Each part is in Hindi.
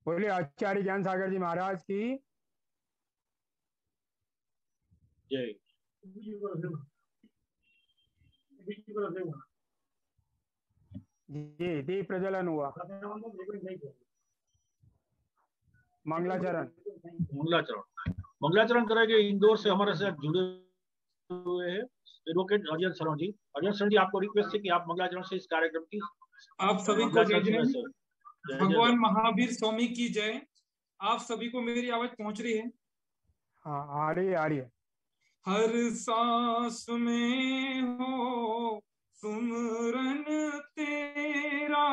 बोलिए आचार्य ज्ञान सागर जी महाराज की जय। जी दीप प्रज्वलन हुआ। मंगलाचरण मंगलाचरण करेंगे। इंदौर से हमारे साथ जुड़े हुए हैं एडवोकेट अजय शरण जी। अजय शरण जी, आपको रिक्वेस्ट है कि आप मंगलाचरण से इस कार्यक्रम की आप सभी को जय जय। जय भगवान महावीर स्वामी की जय। आप सभी को मेरी आवाज पहुंच रही है? हाँ आ रही है। हर सांस में हो सुमरन तेरा,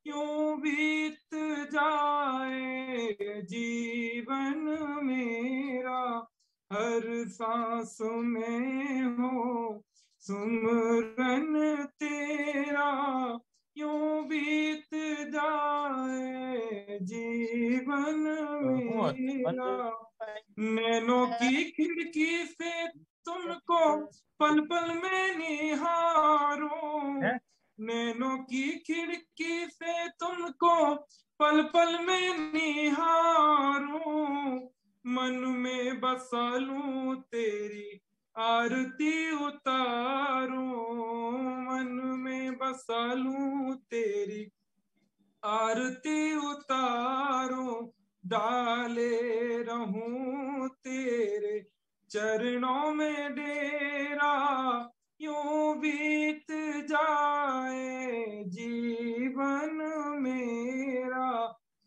यूं बीत जाए जीवन मेरा। हर सांस में हो सुमरन तेरा, यूं बीत जाए जीवन मेरा। नैनों की खिड़की से तुमको पल पल में निहारूं, नैनों की खिड़की से तुमको पल पल में निहारूं। मन में बसा लूं तेरी आरती उतारूं, मन में बसा लूं तेरी आरती उतारूं। डाले रहूं तेरे चरणों में डेरा, यूं बीत जाए जीवन मेरा।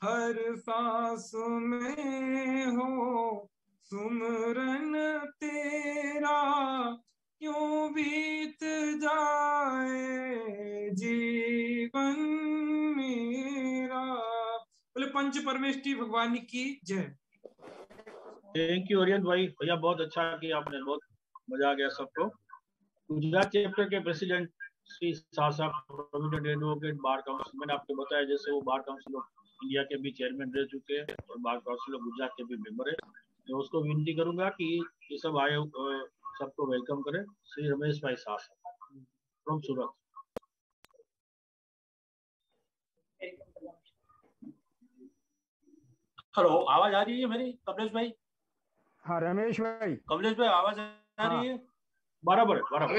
हर सांस में हो सुमरन तेरा, यूं बीत जाए जीवन मेरा। बोले पंच परमेष्टि भगवान की जय। थैंक यू अरियन भाई। भैया बहुत अच्छा किया आपने, बहुत मजा आ गया सबको। गुजरात चैप्टर के प्रेसिडेंट श्री शाह साहब, प्रोविडेंट एडवोकेट बार काउंसिल, मैंने आपको बताया जैसे वो बार काउंसिल ऑफ इंडिया के भी चेयरमैन रह चुके हैं और बार काउंसिल ऑफ गुजरात के भी मेंबर है। मैं उसको विनती करूंगा कि ये सब आए सबको वेलकम करें। श्री रमेश भाई शाह साहब फ्रॉम सूरत। हेलो, आवाज आ रही है मेरी कमलेश भाई? हाँ रमेश भाई। कमलेश भाई आवाज आ रही है? बराबर है, बराबर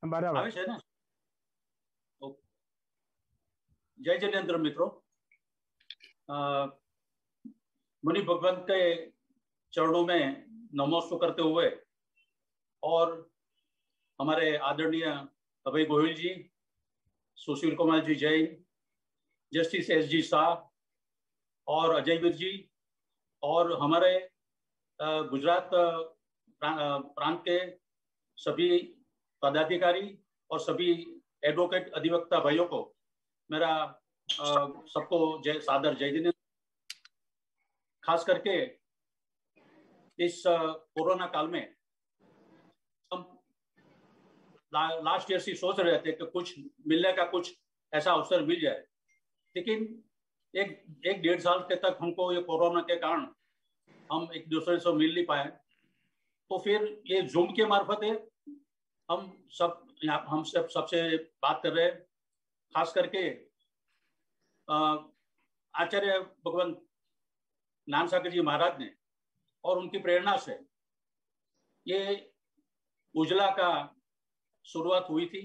बराबर है ना। जय जनेन्द्र मित्रों। मुनि भगवंत के चरणों में नमस्कार करते हुए और हमारे आदरणीय Abhay Goyal ji, Sushil Kumar ji Jain, justice S G Shah और अजय वीर जी और हमारे गुजरात प्रांत के सभी पदाधिकारी और सभी एडवोकेट अधिवक्ता भाइयों को मेरा सबको जय सादर जय जिनेन्द्र। खास करके इस कोरोना काल में हम लास्ट ईयर से सोच रहे थे कि कुछ मिलने का कुछ ऐसा अवसर मिल जाए, लेकिन एक डेढ़ साल के तक हमको ये कोरोना के कारण हम एक दूसरे से मिल नहीं पाए। तो फिर ये जूम के मार्फत है हम सबसे बात कर रहे हैं। खास करके आचार्य भगवान ज्ञान सागर जी महाराज ने और उनकी प्रेरणा से ये उजला का शुरुआत हुई थी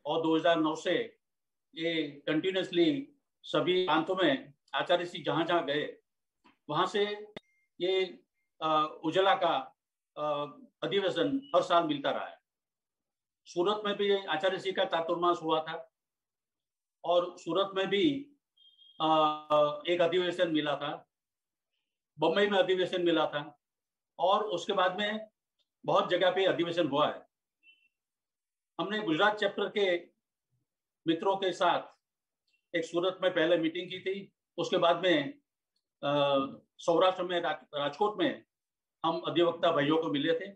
और 2009 से ये कंटिन्यूसली सभी प्रांतों में आचार्य जी जहां गए वहां से ये उजला का अधिवेशन हर साल मिलता रहा है। सूरत में भी आचार्य जी का चातुर्मास हुआ था और सूरत में भी एक अधिवेशन मिला था, बम्बई में अधिवेशन मिला था और उसके बाद में बहुत जगह पे अधिवेशन हुआ है। हमने गुजरात चैप्टर के मित्रों के साथ एक सूरत में पहले मीटिंग की थी, उसके बाद में सौराष्ट्र में राजकोट में हम अधिवक्ता भाइयों को मिले थे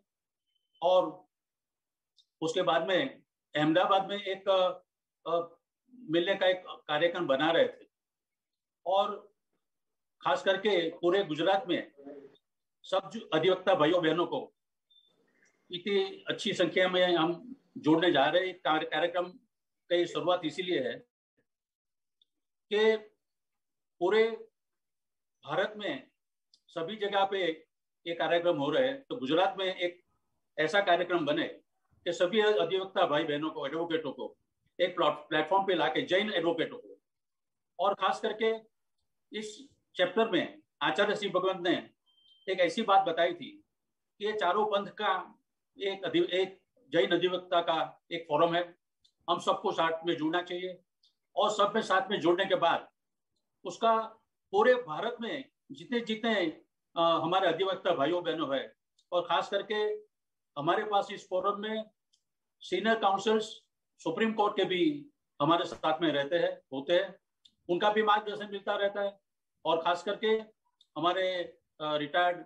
और उसके बाद में अहमदाबाद में एक मिलने का एक कार्यक्रम बना रहे थे और खास करके पूरे गुजरात में सब अधिवक्ता भाइयों बहनों को इतनी अच्छी संख्या में हम जोड़ने जा रहे हैं। कार्यक्रम की शुरुआत इसीलिए है कि पूरे भारत में सभी जगह पे ये कार्यक्रम हो रहे हैं, तो गुजरात में एक ऐसा कार्यक्रम बने कि सभी अधिवक्ता भाई बहनों को, एडवोकेटों को एक प्लेटफॉर्म पे लाके, जैन एडवोकेटों को, और खास करके इस चैप्टर में आचार्य श्री भगवंत ने एक ऐसी बात बताई थी कि ये चारों पंथ का एक जैन अधिवक्ता का एक फोरम है, हम सबको साथ में जुड़ना चाहिए, और सब में साथ में जुड़ने के बाद उसका पूरे भारत में जितने जितने हमारे अधिवक्ता भाइयों बहनों है, और खास करके हमारे पास इस फोरम में सीनियर काउंसिल्स सुप्रीम कोर्ट के भी हमारे साथ में रहते हैं, होते हैं, उनका भी मार्गदर्शन मिलता रहता है, और खास करके हमारे रिटायर्ड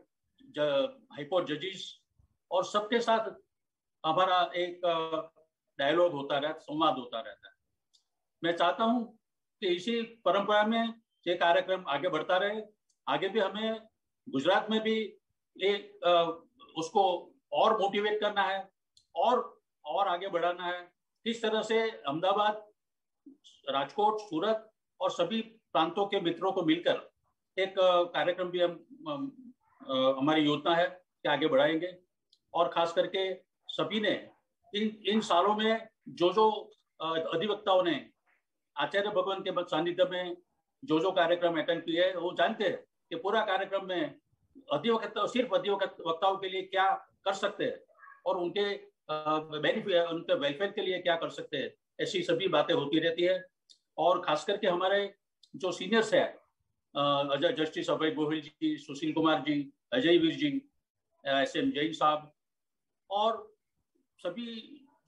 हाईकोर्ट जजेस और सबके साथ हमारा एक डायलॉग होता रहता, संवाद होता रहता है। मैं चाहता हूं कि इसी परंपरा में ये कार्यक्रम आगे बढ़ता रहे। आगे भी हमें गुजरात में भी एक उसको और मोटिवेट करना है और आगे बढ़ाना है। इस तरह से अहमदाबाद, राजकोट, सूरत और सभी प्रांतों के मित्रों को मिलकर एक कार्यक्रम भी हम हमारी योजना है कि आगे बढ़ाएंगे। और खास करके सभी ने इन सालों में जो अधिवक्ताओं ने आचार्य भगवान के सानिध्य में जो कार्यक्रम अटेंड किए हैं, वो जानते हैं कि पूरा कार्यक्रम में अधिवक्ता, सिर्फ अधिवक्ताओं के लिए क्या कर सकते हैं और उनके बेनिफिट, उनके वेलफेयर के लिए क्या कर सकते हैं, ऐसी सभी बातें होती रहती है। और खास करके हमारे जो सीनियर्स है, अजय जस्टिस अभय गोहिल जी, सुशील कुमार जी, अजय वीर जी, SM जैन साहब, और सभी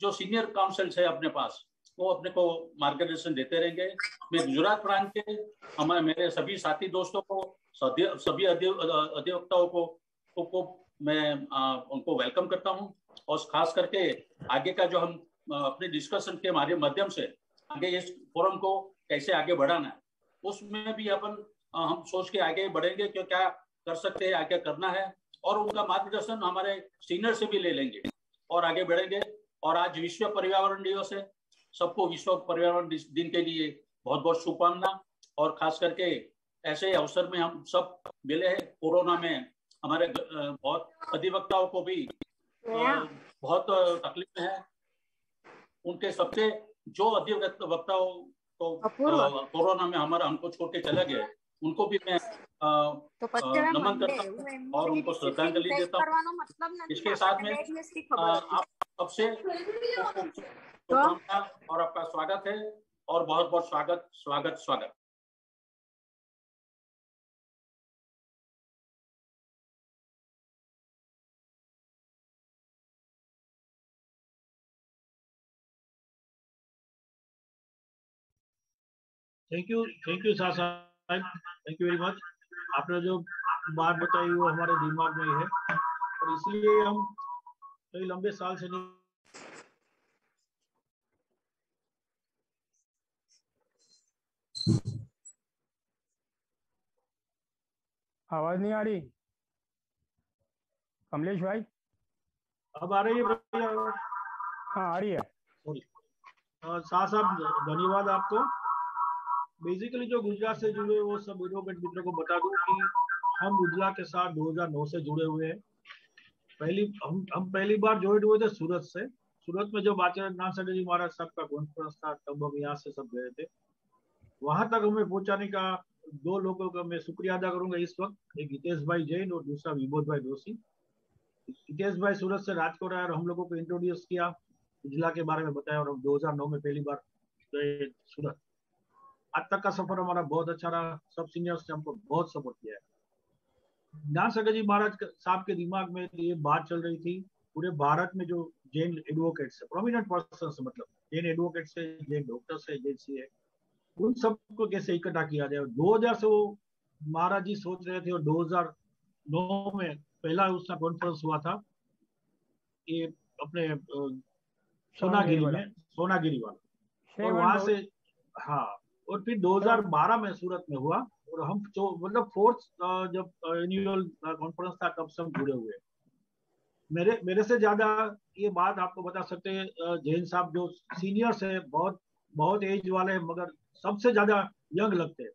जो सीनियर काउंसिल्स है अपने पास, वो अपने को मार्गदर्शन देते रहेंगे। मैं गुजरात प्रांत के मेरे सभी साथी दोस्तों को, सभी अधिवक्ताओं को मैं उनको वेलकम करता हूं, और खास करके आगे का जो हम अपने डिस्कशन के माध्यम से आगे इस फोरम को कैसे आगे बढ़ाना है, उसमें भी हम सोच के आगे बढ़ेंगे कि क्या कर सकते हैं, आगे करना है, और उनका मार्गदर्शन हमारे सीनियर से भी ले लेंगे और आगे बढ़ेंगे। और आज विश्व पर्यावरण दिवस है, सबको विश्व पर्यावरण दिन के लिए बहुत बहुत शुभकामना। और खास करके ऐसे अवसर में हम सब मिले हैं। कोरोना में हमारे बहुत अधिवक्ताओं को भी बहुत तकलीफ है, उनके सबसे जो अधिवक्ताओं तो कोरोना में हमको छोड़ के चले गए, उनको भी मैं नमन करता हूँ और उनको श्रद्धांजलि देता हूँ। इसके साथ में आप सबसे और आपका स्वागत है, और बहुत बहुत स्वागत। थैंक यू शाह साहब, थैंक यू वेरी मच। आपने जो बात बताई वो हमारे दिमाग में ही है, और इसलिए हम कई लंबे साल से नहीं। आवाज नहीं आ रही कमलेश भाई? अब आ रही है भैया? हाँ आ रही है। शाह साहब धन्यवाद आपको। बेसिकली जो गुजरात से जुड़े वो सब एडवोकेट मित्रों को बता दूं कि हम उजला के साथ 2009 से जुड़े हुए हैं। हम पहली बार ज्वाइन हुए थे सूरत से। सूरत में जब आचार्य ज्ञानसागर जी महाराज साहब का कॉन्फ्रेंस था, तब हम यहाँ से सब गए थे। वहां तक हमें पहुंचाने का दो लोगों का मैं शुक्रिया अदा करूंगा इस वक्त, एक हितेश भाई जैन और दूसरा विबोध भाई दोषी। हितेश भाई सूरत से राजकोट आए और हम लोगों को इंट्रोड्यूस किया, उजला के बारे में बताया, और हम 2009 में पहली बार गए सूरत। आज तक का सफर हमारा बहुत अच्छा रहा, सब सीनियर्स ने हमको बहुत सपोर्ट किया है। ज्ञानसागर जी महाराज साहब के दिमाग में ये बात चल रही थी, पूरे भारत में जो जैन एडवोकेट्स है, प्रोमिनेंट पर्सन, मतलब जैन एडवोकेट्स है, जैन डॉक्टर्स है, जैन सी है, उन सबको कैसे इकट्ठा किया जाए। 2000 से वो महाराज जी सोच रहे थे, और 2009 में पहला उसका कॉन्फ्रेंस हुआ था, ये अपने सोनागिरी में, सोनागिरी वाला, और वहां से, हाँ, और फिर 2012 में सूरत में हुआ, और हम जो मतलब फोर्थ जब एनुअल कॉन्फ्रेंस था तब सब जुड़े हुए। मेरे से ज्यादा ये बात आपको बता सकते हैं जैन साहब जो सीनियर्स है, बहुत बहुत एज वाले हैं, मगर सबसे ज्यादा यंग लगते हैं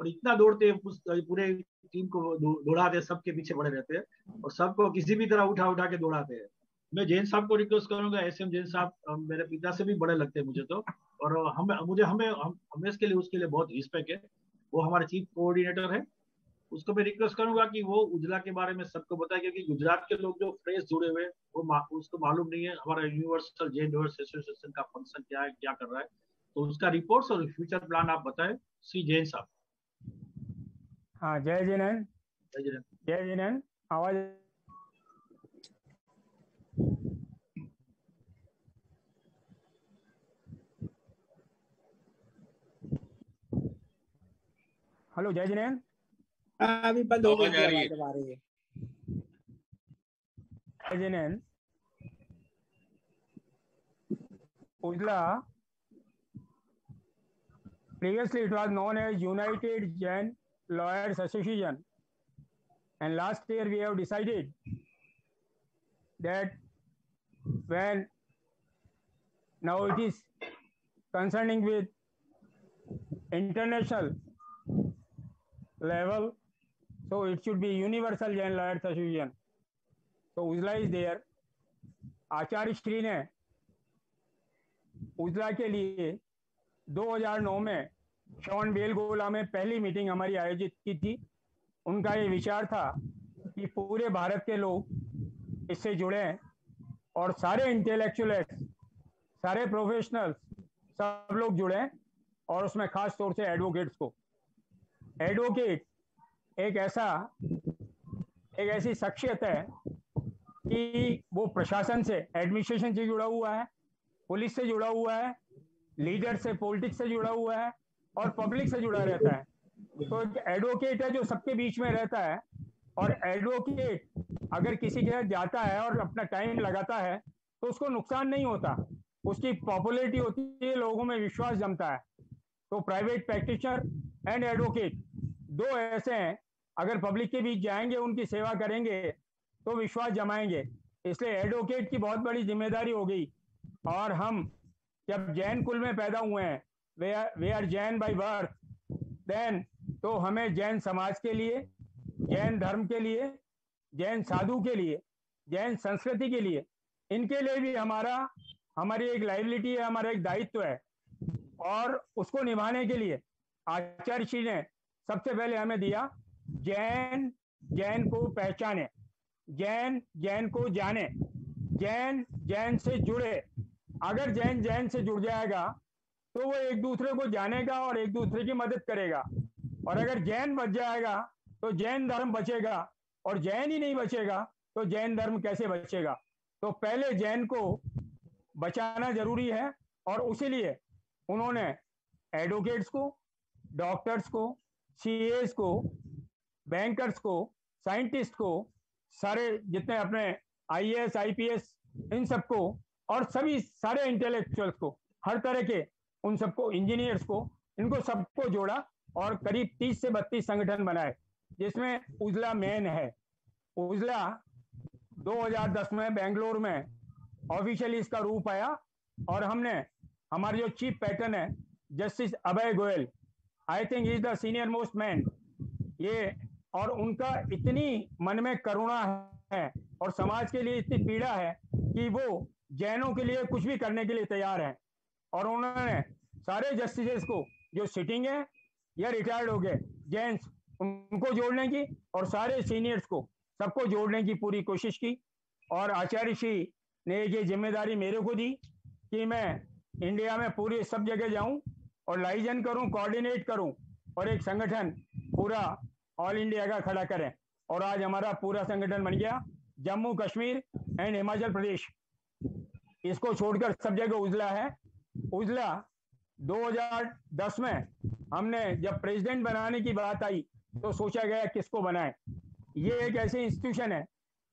और इतना दौड़ते हैं, पूरे टीम को दौड़ाते, सबके पीछे पड़े रहते हैं और सबको किसी भी तरह उठा उठा के दौड़ाते हैं। मैं जैन साहब को रिक्वेस्ट करूंगा, एसएम जैन साहब मेरे पिता से भी बड़े लगते हैं मुझे तो, और हमें इसके लिए उसके लिए बहुत रिस्पेक्ट है। वो हमारे चीफ कोऑर्डिनेटर है, उसको मैं रिक्वेस्ट करूंगा कि वो उजला के बारे में सबको बताए, क्योंकि गुजरात के लोग जो फ्रेश जुड़े हुए उसको मालूम नहीं है हमारा यूनिवर्सल जैन डोर्स एसोसिएशन का फंक्शन क्या है, क्या कर रहा है। तो उसका रिपोर्ट्स और फ्यूचर प्लान आप बताएं श्री जैन साहब। हाँ, जय जिनेन, जय जिनेन। जय जिनेन। आवाज हेलो, जय जिनेन। अभी बंद हो गई आवाज आ रही है। आवाज आ रही है। जय जिनेन। उजला, previously it was known as United Jain Lawyers Association, and last year we have decided that when now it is concerning with international level, so it should be Universal Jain Lawyers Association. So Ujla is there. आचार्य श्री ने उजला के लिए 2009 में शॉन बेलगोला में पहली मीटिंग हमारी आयोजित की थी। उनका ये विचार था कि पूरे भारत के लोग इससे जुड़े और सारे इंटेलेक्चुअल्स, सारे प्रोफेशनल्स, सब लोग जुड़े, और उसमें खास तौर से एडवोकेट्स को। एडवोकेट एक ऐसी शख्सियत है कि वो प्रशासन से, एडमिनिस्ट्रेशन से जुड़ा हुआ है, पुलिस से जुड़ा हुआ है, लीडर से, पॉलिटिक्स से जुड़ा हुआ है और पब्लिक से जुड़ा रहता है। तो एक एडवोकेट है जो सबके बीच में रहता है, और एडवोकेट अगर किसी के साथ जाता है और अपना टाइम लगाता है तो उसको नुकसान नहीं होता, उसकी पॉपुलैरिटी होती है, लोगों में विश्वास जमता है। तो प्राइवेट प्रैक्टिशनर एंड एडवोकेट दो ऐसे हैं, अगर पब्लिक के बीच जाएंगे, उनकी सेवा करेंगे तो विश्वास जमाएंगे। इसलिए एडवोकेट की बहुत बड़ी जिम्मेदारी हो गई। और हम जब जैन कुल में पैदा हुए हैं, we are Jain by birth, then तो हमें जैन समाज के लिए, जैन धर्म के लिए, जैन साधु के लिए, जैन संस्कृति के लिए, इनके लिए भी हमारी एक लाइबिलिटी है, हमारा एक दायित्व है, और उसको निभाने के लिए आचार्य श्री ने सबसे पहले हमें दिया, जैन जैन को पहचाने, जैन जैन को जाने, जैन जैन से जुड़े। अगर जैन जैन से जुड़ जाएगा तो वो एक दूसरे को जानेगा और एक दूसरे की मदद करेगा, और अगर जैन बच जाएगा तो जैन धर्म बचेगा, और जैन ही नहीं बचेगा तो जैन धर्म कैसे बचेगा। तो पहले जैन को बचाना जरूरी है, और उसीलिए उन्होंने एडवोकेट्स को, डॉक्टर्स को, सीएस को, बैंकर्स को, साइंटिस्ट को, सारे जितने अपने आईएएस आईपीएस, इन सबको, और सभी सारे इंटेलेक्चुअल्स को, हर तरह के उन सबको, इंजीनियर्स को, इनको सबको जोड़ा और करीब 30 से 32 संगठन बनाए, जिसमें उजला मेन है। उजला 2010 में बेंगलोर में ऑफिशियली इसका रूप आया, और हमने हमारे जो चीफ पैटर्न है justice Abhay Goyal, I think is the senior most man, ये, और उनका इतनी मन में करुणा है और समाज के लिए इतनी पीड़ा है कि वो जैनों के लिए कुछ भी करने के लिए तैयार है। और उन्होंने सारे जस्टिसेस को जो सिटिंग है या रिटायर्ड हो गए जैन्स, उनको जोड़ने की, और सारे सीनियर्स को सबको जोड़ने की पूरी कोशिश की। और आचार्य श्री ने ये जिम्मेदारी मेरे को दी कि मैं इंडिया में पूरी सब जगह जाऊं और लाइजन करूं, कोऑर्डिनेट करूं, और एक संगठन पूरा ऑल इंडिया का खड़ा करें। और आज हमारा पूरा संगठन बन गया, जम्मू कश्मीर एंड हिमाचल प्रदेश, इसको छोड़कर सब जगह उजला है। उजला 2010 में हमने जब प्रेसिडेंट बनाने की बात आई तो सोचा गया किसको बनाए। ये एक ऐसी इंस्टीट्यूशन है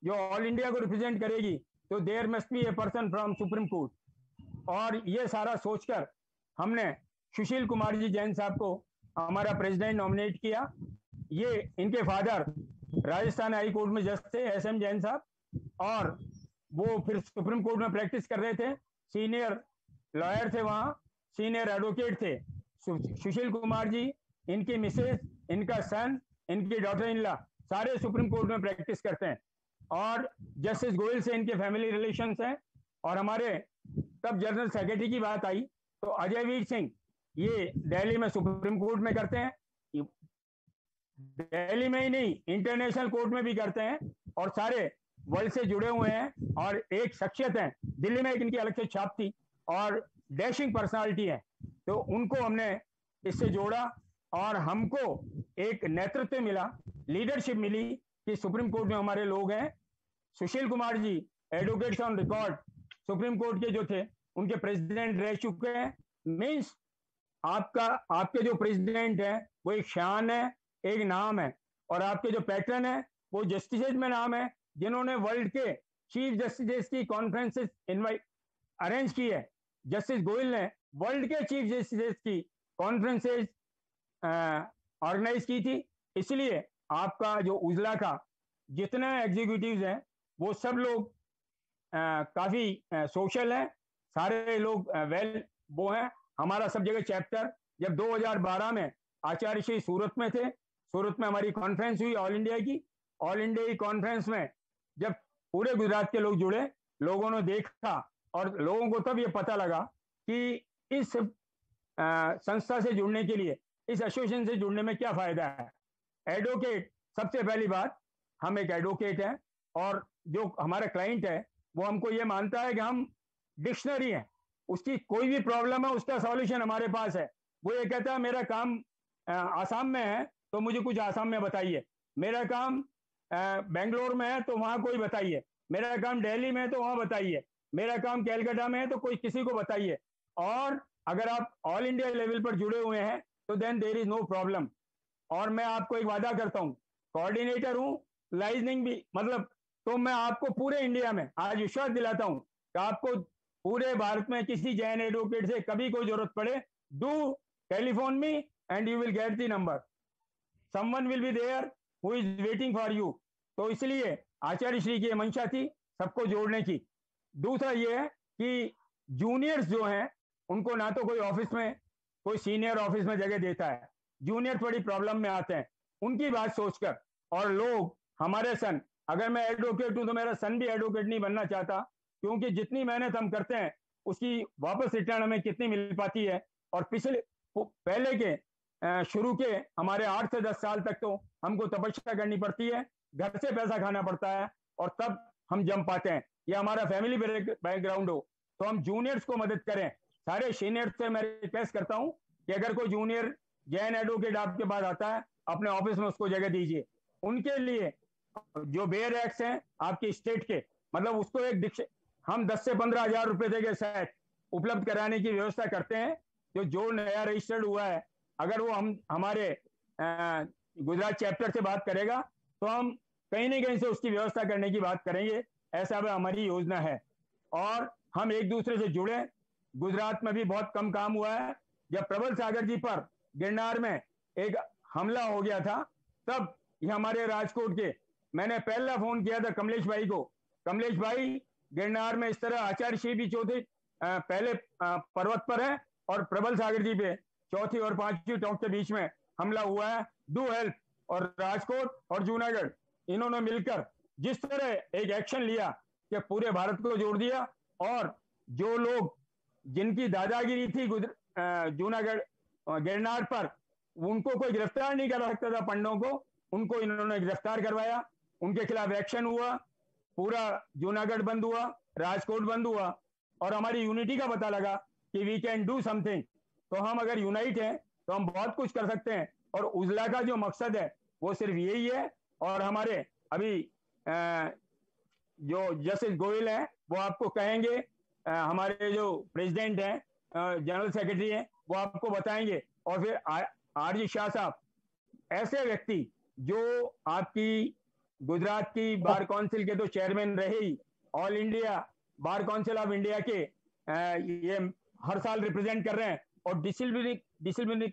जो ऑल इंडिया को रिप्रेजेंट करेगी, तो there must be a person from Supreme Court. और ये सारा सोचकर हमने सुशील कुमार जी जैन साहब को हमारा प्रेसिडेंट नॉमिनेट किया। ये इनके फादर राजस्थान हाई कोर्ट में जज थे, SM जैन साहब, और वो फिर सुप्रीम कोर्ट में प्रैक्टिस कर रहे थे, सीनियर लॉयर थे वहाँ, सीनियर एडवोकेट थे। सुशील कुमार जी, इनकी मिसेज, इनका सन, इनकी डॉटर इन लॉ सारे सुप्रीम कोर्ट में प्रैक्टिस करते हैं। और जस्टिस गोयल से इनके फैमिली रिलेशंस हैं। और हमारे तब जनरल सेक्रेटरी की बात आई तो अजय वीर सिंह, ये दिल्ली में सुप्रीम कोर्ट में करते हैं, दिल्ली में ही नहीं इंटरनेशनल कोर्ट में भी करते हैं, और सारे वर्ल्ड से जुड़े हुए हैं। और एक शख्सियत है, दिल्ली में एक इनकी अलग से छाप थी और डैशिंग पर्सनालिटी है, तो उनको हमने इससे जोड़ा और हमको एक नेतृत्व मिला, लीडरशिप मिली कि सुप्रीम कोर्ट में हमारे लोग हैं। Sushil Kumar ji advocates on record Supreme Court के जो थे, उनके प्रेसिडेंट रह चुके हैं। मीन्स आपके जो प्रेसिडेंट है वो एक शान है, एक नाम है, और आपके जो पैटर्न है वो जस्टिस में नाम है, जिन्होंने वर्ल्ड के चीफ जस्टिस की कॉन्फ्रेंसेस इनवाइट अरेंज की है। जस्टिस गोयल ने वर्ल्ड के चीफ जस्टिस की कॉन्फ्रेंसेस ऑर्गेनाइज की थी। इसलिए आपका जो उजला का जितने एग्जीक्यूटिव्स हैं वो सब लोग काफी सोशल हैं, सारे लोग वेल वो हैं। हमारा सब जगह चैप्टर, जब 2012 में आचार्य श्री सूरत में थे, सूरत में हमारी कॉन्फ्रेंस हुई ऑल इंडिया की। ऑल इंडिया की कॉन्फ्रेंस में जब पूरे गुजरात के लोग जुड़े, लोगों ने देखा और लोगों को तब ये पता लगा कि इस संस्था से जुड़ने के लिए, इस एसोसिएशन से जुड़ने में क्या फायदा है। एडवोकेट, सबसे पहली बात, हम एक एडवोकेट हैं और जो हमारा क्लाइंट है वो हमको ये मानता है कि हम डिक्शनरी हैं, उसकी कोई भी प्रॉब्लम है उसका सॉल्यूशन हमारे पास है। वो ये कहता है मेरा काम आसाम में है तो मुझे कुछ आसाम में बताइए, मेरा काम बेंगलोर में है तो वहाँ कोई बताइए, मेरा काम दिल्ली में है तो वहाँ बताइए, मेरा काम कैलकाटा में है तो कोई किसी को बताइए। और अगर आप ऑल इंडिया लेवल पर जुड़े हुए हैं तो then there is no problem. और मैं आपको एक वादा करता हूँ, कोऑर्डिनेटर हूँ, लाइजनिंग भी, मतलब तो मैं आपको पूरे इंडिया में आज विश्वास दिलाता हूँ कि आपको पूरे भारत में किसी जैन एडवोकेट से कभी कोई जरूरत पड़े, do telephone me and you will get the number, someone will be there who is waiting for you. तो इसलिए आचार्य श्री की मंशा थी सबको जोड़ने की। दूसरा ये है कि जूनियर्स जो हैं उनको ना तो कोई ऑफिस में, कोई सीनियर ऑफिस में जगह देता है, जूनियर थोड़ी प्रॉब्लम में आते हैं, उनकी बात सोचकर। और लोग हमारे सन, अगर मैं एडवोकेट हूं तो मेरा सन भी एडवोकेट नहीं बनना चाहता, क्योंकि जितनी मेहनत हम करते हैं उसकी वापस रिटर्न हमें कितनी मिल पाती है। और पहले के शुरू के हमारे 8 से 10 साल तक तो हमको तपस्या करनी पड़ती है, घर से पैसा खाना पड़ता है, और तब हम जम पाते हैं। या हमारा फैमिली बैकग्राउंड हो तो हम जूनियर्स को मदद करें। सारे सीनियर्स से मैं रिक्वेस्ट करता हूं कि अगर कोई जूनियर जैन एडवोकेट आपके पास आता है, अपने ऑफिस में उसको जगह दीजिए। उनके लिए जो बेयर एक्ट्स हैं आपकी स्टेट के, मतलब उसको एक हम 10 से 15 हजार रुपए देके सेट उपलब्ध कराने की व्यवस्था करते हैं। जो नया रजिस्टर्ड हुआ है, अगर वो हमारे गुजरात चैप्टर से बात करेगा तो हम कहीं ना कहीं से उसकी व्यवस्था करने की बात करेंगे, ऐसा हमारी योजना है। और हम एक दूसरे से जुड़े। गुजरात में भी बहुत कम काम हुआ है। जब प्रबल सागर जी पर गिरनार में एक हमला हो गया था, तब ये हमारे राजकोट के, मैंने पहला फोन किया था कमलेश भाई को, कमलेश भाई गिरनार में इस तरह आचार्य श्री भी चौथे पहले पर्वत पर है और प्रबल सागर जी पे चौथी और पांचवी टॉप के बीच में हमला हुआ है, डू हेल्प। और राजकोट और जूनागढ़ इन्होंने मिलकर जिस तरह एक एक्शन लिया कि पूरे भारत को जोड़ दिया, और जो लोग जिनकी दादागिरी थी जूनागढ़ गिरनार पर, उनको कोई गिरफ्तार नहीं कर सकता था, पंडों को, उनको इन्होंने गिरफ्तार करवाया, उनके खिलाफ एक्शन हुआ, पूरा जूनागढ़ बंद हुआ, राजकोट बंद हुआ, और हमारी यूनिटी का पता लगा कि वी कैन डू समथिंग। तो हम अगर यूनाइट हैं तो हम बहुत कुछ कर सकते हैं। और उजला का जो मकसद है वो सिर्फ यही है। और हमारे अभी जो जस्टिस गोयल है वो आपको कहेंगे, हमारे जो प्रेसिडेंट हैं, जनरल सेक्रेटरी हैं, वो आपको बताएंगे। और फिर आरजी शाह साहब, ऐसे व्यक्ति जो आपकी गुजरात की बार काउंसिल के तो चेयरमैन रहे ही, All India Bar Council of India के ये हर साल रिप्रेजेंट कर रहे हैं, और डिसिप्लिनरी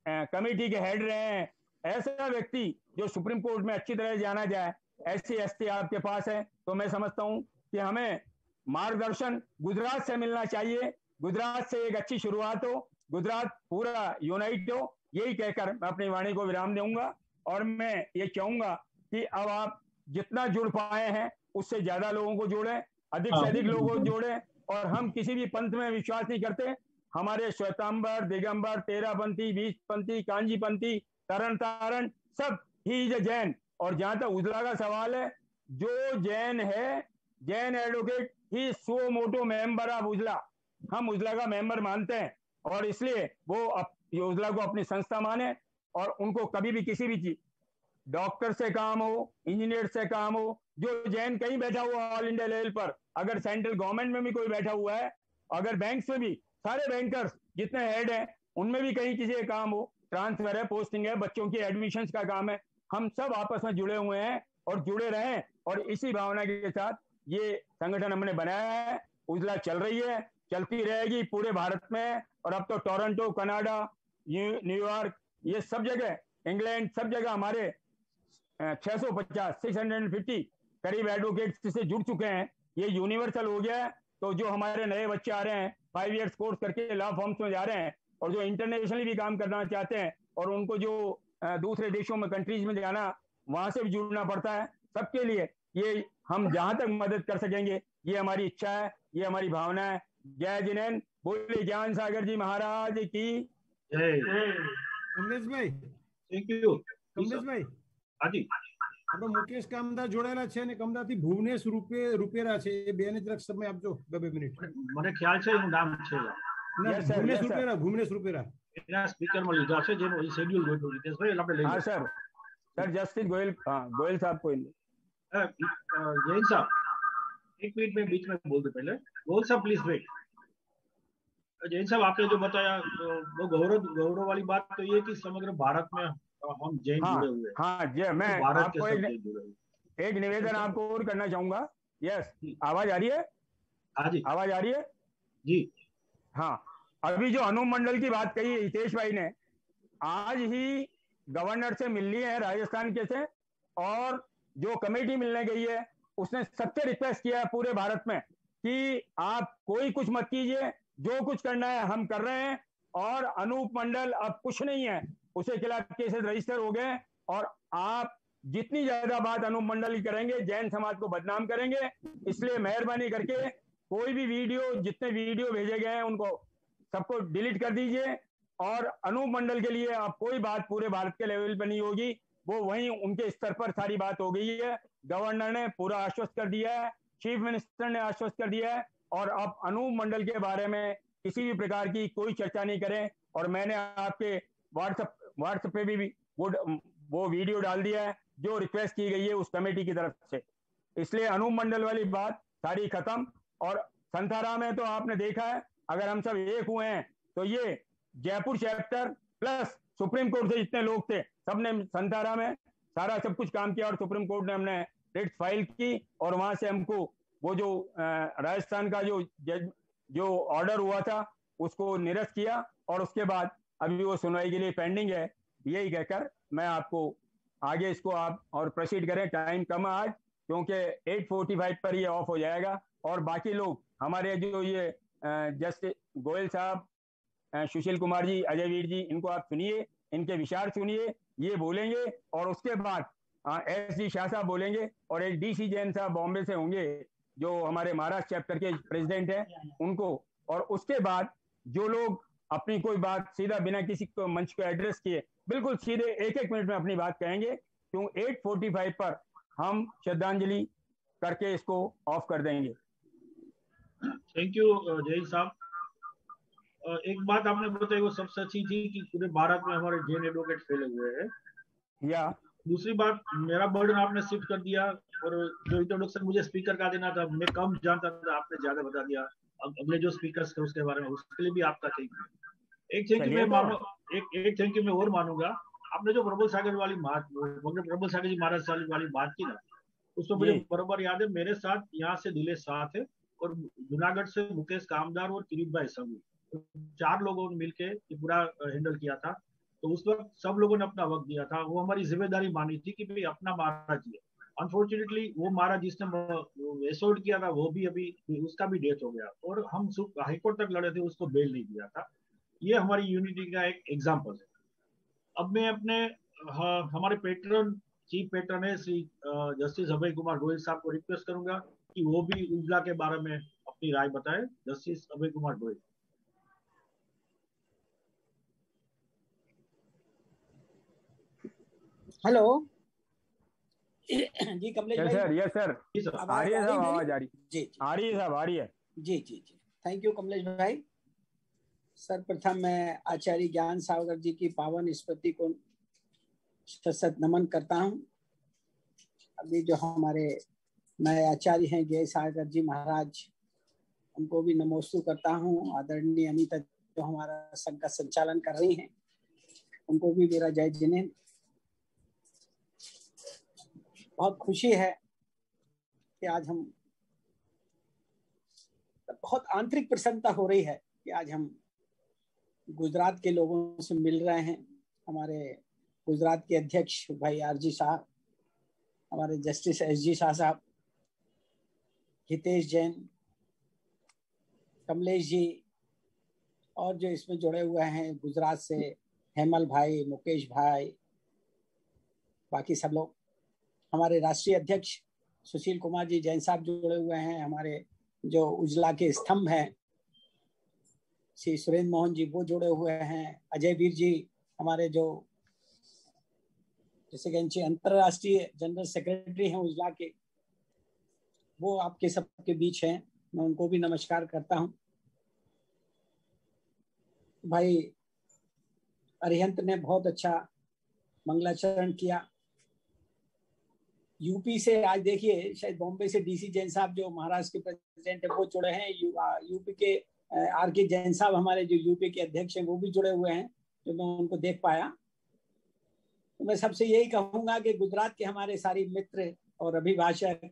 कमेटी के हेड रहे हैं, ऐसा व्यक्ति जो सुप्रीम कोर्ट में अच्छी तरह जाना जाए, ऐसी एसटी आपके पास है, तो मैं समझता हूं कि हमें मार्गदर्शन गुजरात से मिलना चाहिए। गुजरात से एक अच्छी शुरुआत हो, गुजरात पूरा यूनाइट हो। यही कहकर मैं अपनी वाणी को विराम दूंगा और मैं ये चाहूंगा कि अब आप जितना जुड़ पाए हैं उससे ज्यादा लोगों को जोड़ें, अधिक से अधिक लोगों को जोड़ें। और हम किसी भी पंथ में विश्वास नहीं करते। हमारे श्वेतांबर, दिगंबर, तेरापंथी, बीसपंथी, कांजीपंथी, तरन तारण सब ही इज जैन। और जहां तक उजला का सवाल है, जो जैन है, Jain advocate he so motto member of उजला, हम उजला का मेंबर मानते हैं और इसलिए वो उजला को अपनी संस्था माने और उनको कभी भी किसी भी चीज, डॉक्टर से काम हो, इंजीनियर से काम हो, जो जैन कहीं बैठा हुआ ऑल इंडिया लेवल पर, अगर सेंट्रल गवर्नमेंट में भी कोई बैठा हुआ है, अगर बैंक में भी सारे बैंकर्स जितने हेड हैं उनमें भी कहीं किसी का काम हो, ट्रांसफर है, पोस्टिंग है, बच्चों की एडमिशन का काम है, हम सब आपस में जुड़े हुए हैं और जुड़े रहें। और इसी भावना के साथ ये संगठन हमने बनाया है। उजला चल रही है, चलती रहेगी पूरे भारत में। और अब तो टोरंटो, कनाडा, न्यूयॉर्क, ये सब जगह, इंग्लैंड, सब जगह हमारे 650 करीब एडवोकेट्स से जुड़ चुके हैं। ये यूनिवर्सल हो गया है। तो जो हमारे नए बच्चे आ रहे हैं 5 इयर्स कोर्स करके लॉ फॉर्म्स में जा रहे हैं और जो इंटरनेशनली भी काम करना चाहते हैं और उनको जो दूसरे देशों में, कंट्रीज में जाना, वहां से भी जुड़ना पड़ता है, सबके लिए ये हम जहां तक मदद कर सकेंगे, ये हमारी इच्छा है, ये हमारी भावना है। जय जिनेन्द्र, बोले ज्ञान सागर जी महाराज की जय। कमलेश भाई, થેન્ક યુ કમલેશ ભાઈ, હાજી આપણો મુકેશ કામદાર જોડાયેલા છે અને કમદારથી ભુવનેશ રૂપેરા છે, એ બેને જરાક સમય આપજો, 2 મિનિટ. મને ખ્યાલ છે એનું નામ છે ના, Yes, sir, ભુવનેશ yes, sir. રૂપેરા, ભુવનેશ રૂપેરા. એના સ્પીકરમાં લીધા છે જેનો શેડ્યુલ જોઈતું રીતેશભાઈ એટલે આપણે લઈ हाँ લઈએ. सर जस्टिस गोयल, हाँ गोयल साहब को जैन साहब एक मिनट में बीच में बोल दे पहले. गोयल साहब प्लीज वेट. जैन साहब आपने जो बताया वो गौरव वाली बात तो ये कि समग्र भारत में हम जैन जुड़े हुए हैं. हाँ जी, मैं भारत के आपको सब जैन जुड़े हुए हैं. एक निवेदन आपको और करना चाहूंगा। यस, आवाज आ रही है? हाँ जी आवाज आ रही है जी. हाँ, अभी जो अनु मंडल की बात कही है हितेश भाई ने, आज ही गवर्नर से मिल ली है राजस्थान के से, और जो कमेटी मिलने गई है उसने सबसे रिक्वेस्ट किया है पूरे भारत में कि आप कोई कुछ मत कीजिए, जो कुछ करना है हम कर रहे हैं। और अनूप मंडल अब कुछ नहीं है, उसके खिलाफ केसेस रजिस्टर हो गए और आप जितनी ज्यादा बात अनूप मंडल की करेंगे जैन समाज को बदनाम करेंगे। इसलिए मेहरबानी करके कोई भी वीडियो, जितने वीडियो भेजे गए हैं उनको सबको डिलीट कर दीजिए। और अनूप मंडल के लिए अब कोई बात पूरे भारत के लेवल पर नहीं होगी, वो वहीं उनके स्तर पर सारी बात हो गई है। गवर्नर ने पूरा आश्वस्त कर दिया है, चीफ मिनिस्टर ने आश्वस्त कर दिया है, और अब अनूप मंडल के बारे में किसी भी प्रकार की कोई चर्चा नहीं करें। और मैंने आपके व्हाट्सएप पे भी वो वीडियो डाल दिया है जो रिक्वेस्ट की गई है उस कमेटी की तरफ से। इसलिए अनूप मंडल वाली बात सारी खत्म। और संथारा में तो आपने देखा है, अगर हम सब एक हुए हैं तो ये Jaipur chapter plus supreme court से जितने लोग थे सबने संथारा में सारा सब कुछ काम किया और सुप्रीम कोर्ट ने हमने रिट फाइल की और वहां से हमको वो जो राजस्थान का जो ऑर्डर हुआ था उसको निरस्त किया। और उसके बाद अभी वो सुनवाई के लिए पेंडिंग है। यही कहकर मैं आपको आगे इसको आप और प्रोसीड करें, टाइम कम है आज, क्योंकि 8:45 पर ये ऑफ हो जाएगा। और बाकी लोग हमारे जो ये जस्टिस गोयल साहब, सुशील कुमार जी, अजय वीर जी, इनको आप सुनिए, इनके विचार सुनिए, ये बोलेंगे और उसके बाद एस.डी. शाह साहब बोलेंगे और एक डी.सी. जैन साहब बॉम्बे से होंगे जो हमारे महाराष्ट्र चैप्टर के प्रेसिडेंट हैं, उनको। और उसके बाद जो लोग अपनी कोई बात सीधा बिना किसी को मंच को एड्रेस किए बिल्कुल सीधे 1-1 मिनट में अपनी बात कहेंगे, क्यों 8:45 पर हम श्रद्धांजलि करके इसको ऑफ कर देंगे। थैंक यू जय साहब. एक बात आपने बताई वो सबसे अच्छी थी कि पूरे भारत में हमारे जैन एडवोकेट फैले हुए हैं। या दूसरी बात, मेरा बर्डन आपने शिफ्ट कर दिया और जो इंट्रोडक्शन मुझे स्पीकर का देना था मैं कम जानता था, आपने ज्यादा बता दिया। अब अगले जो स्पीकर्स थे उसके बारे में, उसके लिए भी आपका थैंक यू। एक थैंक यू मैं मानो, एक थैंक यू मैं और मानूंगा। आपने जो प्रबल सागर वाली बात, प्रबल सागर जी महाराज वाली बात की ना, उसमें मुझे बराबर याद है। मेरे साथ यहाँ से दिलेश शाह थे और जूनागढ़ से मुकेश कामदार और किरीट भाई संघू, 4 लोगों ने मिलके ये पूरा हैंडल किया था। तो उस वक्त सब लोगों ने अपना वक्त दिया था, वो हमारी जिम्मेदारी मानी थी कि भाई अपना महाराज जी है। अनफॉर्चुनेटली वो महाराज जिसने एसोल्ट किया था वो भी अभी उसका भी डेथ हो गया, और हम हाईकोर्ट तक लड़े थे, उसको बेल नहीं दिया था। ये हमारी यूनिटी का एक एग्जाम्पल है। अब मैं अपने हमारे पेट्रन, चीफ पेट्रन है श्री जस्टिस अभय कुमार गोयल साहब को रिक्वेस्ट करूंगा कि वो भी उजला के बारे में अपनी राय बताए। जस्टिस अभय कुमार गोयल। हेलो जी कमलेश भाई। यस सर आ रही है साहब, आवाज आ रही जी आ रही है साहब, आ रही है। जी जी जी थैंक यू कमलेश भाई। सर्वप्रथम मैं आचार्य ज्ञान सागर जी की पावन स्मृति को सत नमन करता हूँ। अभी जो हमारे नए आचार्य हैं जय सागर जी महाराज, उनको भी नमोस्तु करता हूँ। आदरणीय अनीता जो हमारा संघ का संचालन कर रही हैं, उनको भी मेरा जय जिनेंद्र। बहुत खुशी है कि आज हम, बहुत आंतरिक प्रसन्नता हो रही है कि आज हम गुजरात के लोगों से मिल रहे हैं। हमारे गुजरात के अध्यक्ष भाई आरजी साहब, हमारे जस्टिस एसजी शाह साहब, हितेश जैन, कमलेश जी, और जो इसमें जुड़े हुए हैं गुजरात से हेमल भाई, मुकेश भाई, बाकी सब लोग, हमारे राष्ट्रीय अध्यक्ष सुशील कुमार जी जैन साहब जुड़े हुए हैं, हमारे जो उजला के स्तंभ हैं श्री सुरेंद्र मोहन जी वो जुड़े हुए हैं, अजय वीर जी हमारे जो जैसे कि अंतरराष्ट्रीय जनरल सेक्रेटरी हैं उजला के, वो आपके सबके बीच हैं, मैं उनको भी नमस्कार करता हूं। भाई अरिहंत ने बहुत अच्छा मंगलाचरण किया। यूपी से आज देखिए शायद बॉम्बे से डीसी जैन साहब जो महाराष्ट्र के प्रेसिडेंट है वो जुड़े हैं, यूपी के आर के जैन साहब हमारे जो यूपी के अध्यक्ष हैं वो भी जुड़े हुए हैं, जो मैं उनको देख पाया। तो मैं सबसे यही कहूंगा कि गुजरात के हमारे सारे मित्र और अभिभाषक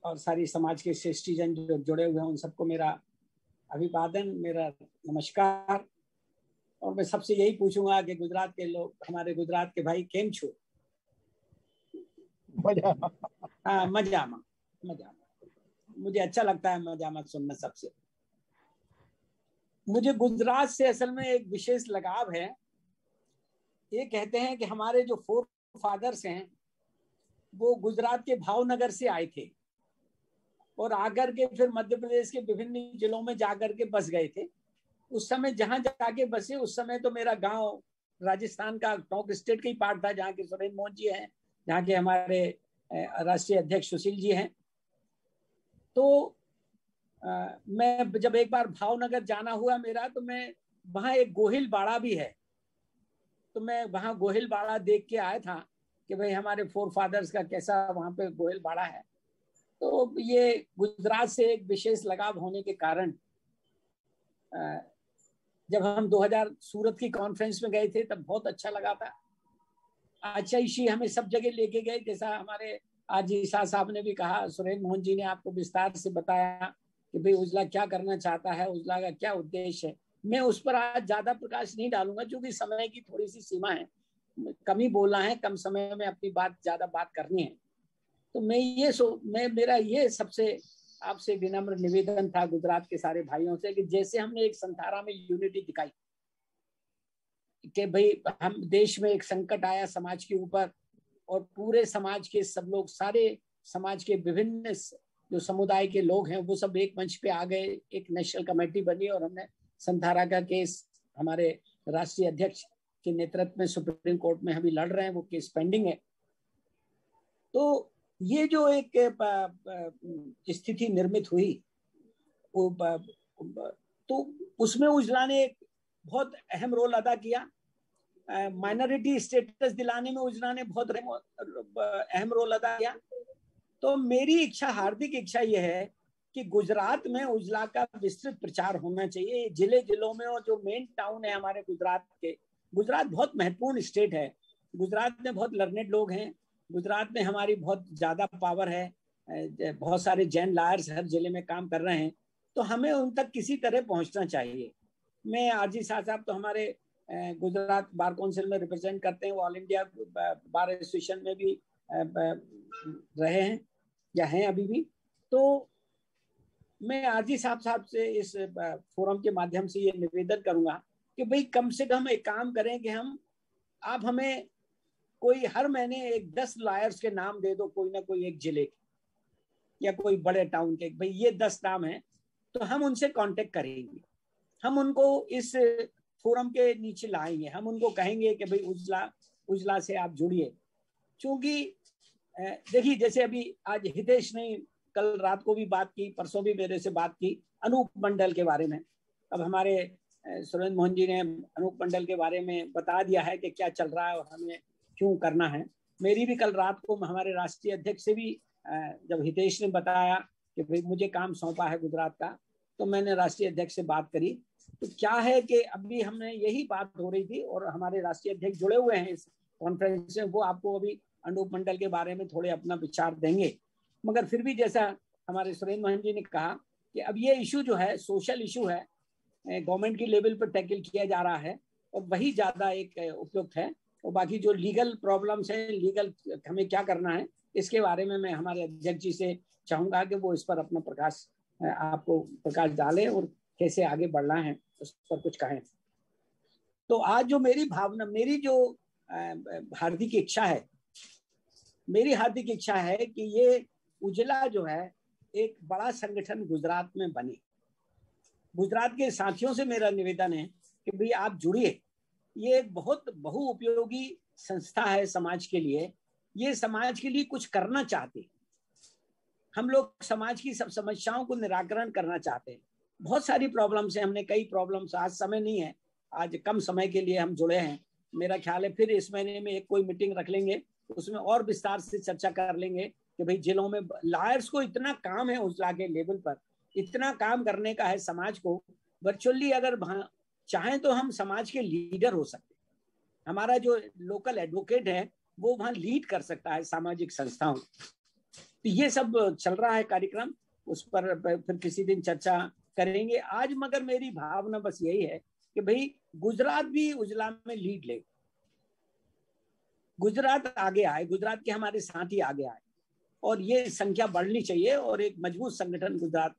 और सारी समाज के श्रेष्ठीजन जो जुड़े हुए हैं उन सबको मेरा अभिवादन, मेरा नमस्कार। और मैं सबसे यही पूछूंगा कि गुजरात के लोग, हमारे गुजरात के भाई केम छो? हाँ मजामा, मुझे अच्छा लगता है मजामा सुनना। सबसे मुझे गुजरात से असल में एक विशेष लगाव है। ये कहते हैं कि हमारे जो फोर फादर्स हैं वो गुजरात के भावनगर से आए थे और आकर के फिर मध्य प्रदेश के विभिन्न जिलों में जाकर के बस गए थे। उस समय जहां जाके बसे, उस समय तो मेरा गांव राजस्थान का टोंक स्टेट का ही पार्ट था, जहाँ के सुरेंद्र मोहन जी हैं, जहाँ के हमारे राष्ट्रीय अध्यक्ष सुशील जी हैं। तो मैं जब एक बार भावनगर जाना हुआ मेरा, तो मैं वहाँ एक गोहिल बाड़ा भी है, तो मैं वहाँ गोहिल बाड़ा देख के आया था कि भाई हमारे फोर फादर्स का कैसा वहाँ पे गोहिल बाड़ा है। तो ये गुजरात से एक विशेष लगाव होने के कारण जब हम 2000 सूरत की कॉन्फ्रेंस में गए थे तब बहुत अच्छा लगा था। आचार्य हमें सब जगह लेके गए, जैसा हमारे आरजी शाह साहब ने भी कहा, सुरेंद्र मोहन जी ने आपको विस्तार से बताया कि भाई उजला क्या करना चाहता है, उजला का क्या उद्देश्य है। मैं उस पर आज ज्यादा प्रकाश नहीं डालूंगा क्योंकि समय की थोड़ी सी सीमा है, कम ही बोलना है, कम समय में अपनी ज्यादा बात करनी है। तो मैं मेरा ये सबसे आपसे विनम्र निवेदन था गुजरात के सारे भाइयों से कि जैसे हमने एक संथारा में यूनिटी दिखाई कि भाई हम देश में एक संकट आया समाज के ऊपर और पूरे समाज के सब लोग, सारे समाज के विभिन्न जो समुदाय के लोग हैं वो सब एक मंच पे आ गए, एक नेशनल कमेटी बनी और हमने संथारा का केस हमारे राष्ट्रीय अध्यक्ष के नेतृत्व में सुप्रीम कोर्ट में अभी लड़ रहे हैं, वो केस पेंडिंग है। तो ये जो एक स्थिति निर्मित हुई तो उसमें उजला ने एक बहुत अहम रोल अदा किया। माइनॉरिटी स्टेटस दिलाने में उजला ने बहुत अहम रोल अदा किया। तो मेरी इच्छा, हार्दिक इच्छा यह है कि गुजरात में उजला का विस्तृत प्रचार होना चाहिए जिले जिलों में। और जो मेन टाउन है हमारे गुजरात के, गुजरात बहुत महत्वपूर्ण स्टेट है, गुजरात में बहुत लर्नेड लोग हैं, गुजरात में हमारी बहुत ज्यादा पावर है, बहुत सारे जैन लॉयर्स हर जिले में काम कर रहे हैं, तो हमें उन तक किसी तरह पहुंचना चाहिए। मैं आरजी शाह साहब तो हमारे गुजरात बार काउंसिल में रिप्रेजेंट करते हैं, वो ऑल इंडिया बार एसोसिएशन में भी रहे हैं या हैं अभी भी। तो मैं आरजी साहब से इस फोरम के माध्यम से ये निवेदन करूंगा कि भाई कम से कम एक काम करें कि आप हमें कोई हर महीने एक 10 लॉयर्स के नाम दे दो, कोई ना कोई एक जिले के या कोई बड़े टाउन के, भाई ये 10 नाम है, तो हम उनसे कांटेक्ट करेंगे, हम उनको इस फोरम के नीचे लाएंगे, हम उनको कहेंगे कि भाई उजला से आप जुड़िए। क्योंकि देखिए जैसे अभी आज हितेश ने कल रात को भी बात की, परसों भी मेरे से बात की अनूप मंडल के बारे में। अब हमारे सुरेंद्र मोहन जी ने अनूप मंडल के बारे में बता दिया है कि क्या चल रहा है और हमें क्यों करना है। मेरी भी कल रात को हमारे राष्ट्रीय अध्यक्ष से भी जब हितेश ने बताया कि भाई मुझे काम सौंपा है गुजरात का, तो मैंने राष्ट्रीय अध्यक्ष से बात करी। तो क्या है कि अभी हमने यही बात हो रही थी और हमारे राष्ट्रीय अध्यक्ष जुड़े हुए हैं इस कॉन्फ्रेंस में, वो आपको अभी अनूप मंडल के बारे में थोड़े अपना विचार देंगे। मगर फिर भी जैसा हमारे सुरेंद्र मोहन जी ने कहा कि अब ये इशू जो है सोशल इशू है, गवर्नमेंट की लेवल पर टैकल किया जा रहा है और वही ज्यादा एक उपयुक्त है। और बाकी जो लीगल प्रॉब्लम्स हैं, लीगल हमें क्या करना है, इसके बारे में मैं हमारे अध्यक्ष जी से चाहूंगा कि वो इस पर अपना आपको प्रकाश डालें और कैसे आगे बढ़ना है उस पर कुछ कहें। तो आज जो मेरी भावना, मेरी जो हार्दिक इच्छा है, मेरी हार्दिक इच्छा है कि ये उजला जो है एक बड़ा संगठन गुजरात में बने। गुजरात के साथियों से मेरा निवेदन है कि भाई आप जुड़िए, ये एक बहुत बहुउपयोगी संस्था है समाज के लिए। ये समाज के लिए कुछ करना चाहते हैं, हम लोग समाज की सब समस्याओं को निराकरण करना चाहते हैं। बहुत सारी प्रॉब्लम्स हैं, हमने कई प्रॉब्लम्स, आज समय नहीं है, आज कम समय के लिए हम जुड़े हैं। मेरा ख्याल है फिर इस महीने में एक कोई मीटिंग रख लेंगे, उसमें और विस्तार से चर्चा कर लेंगे कि भाई जिलों में लॉयर्स को इतना काम है, उजला के लेवल पर इतना काम करने का है समाज को। वर्चुअली अगर चाहें तो हम समाज के लीडर हो सकते हैं। हमारा जो लोकल एडवोकेट है वो वहां लीड कर सकता है सामाजिक संस्थाओं। तो ये सब चल रहा है कार्यक्रम, उस पर फिर किसी दिन चर्चा करेंगे। आज मगर मेरी भावना बस यही है कि भाई गुजरात भी उजला में लीड ले, गुजरात आगे आए, गुजरात के हमारे साथी आगे आए और ये संख्या बढ़नी चाहिए और एक मजबूत संगठन गुजरात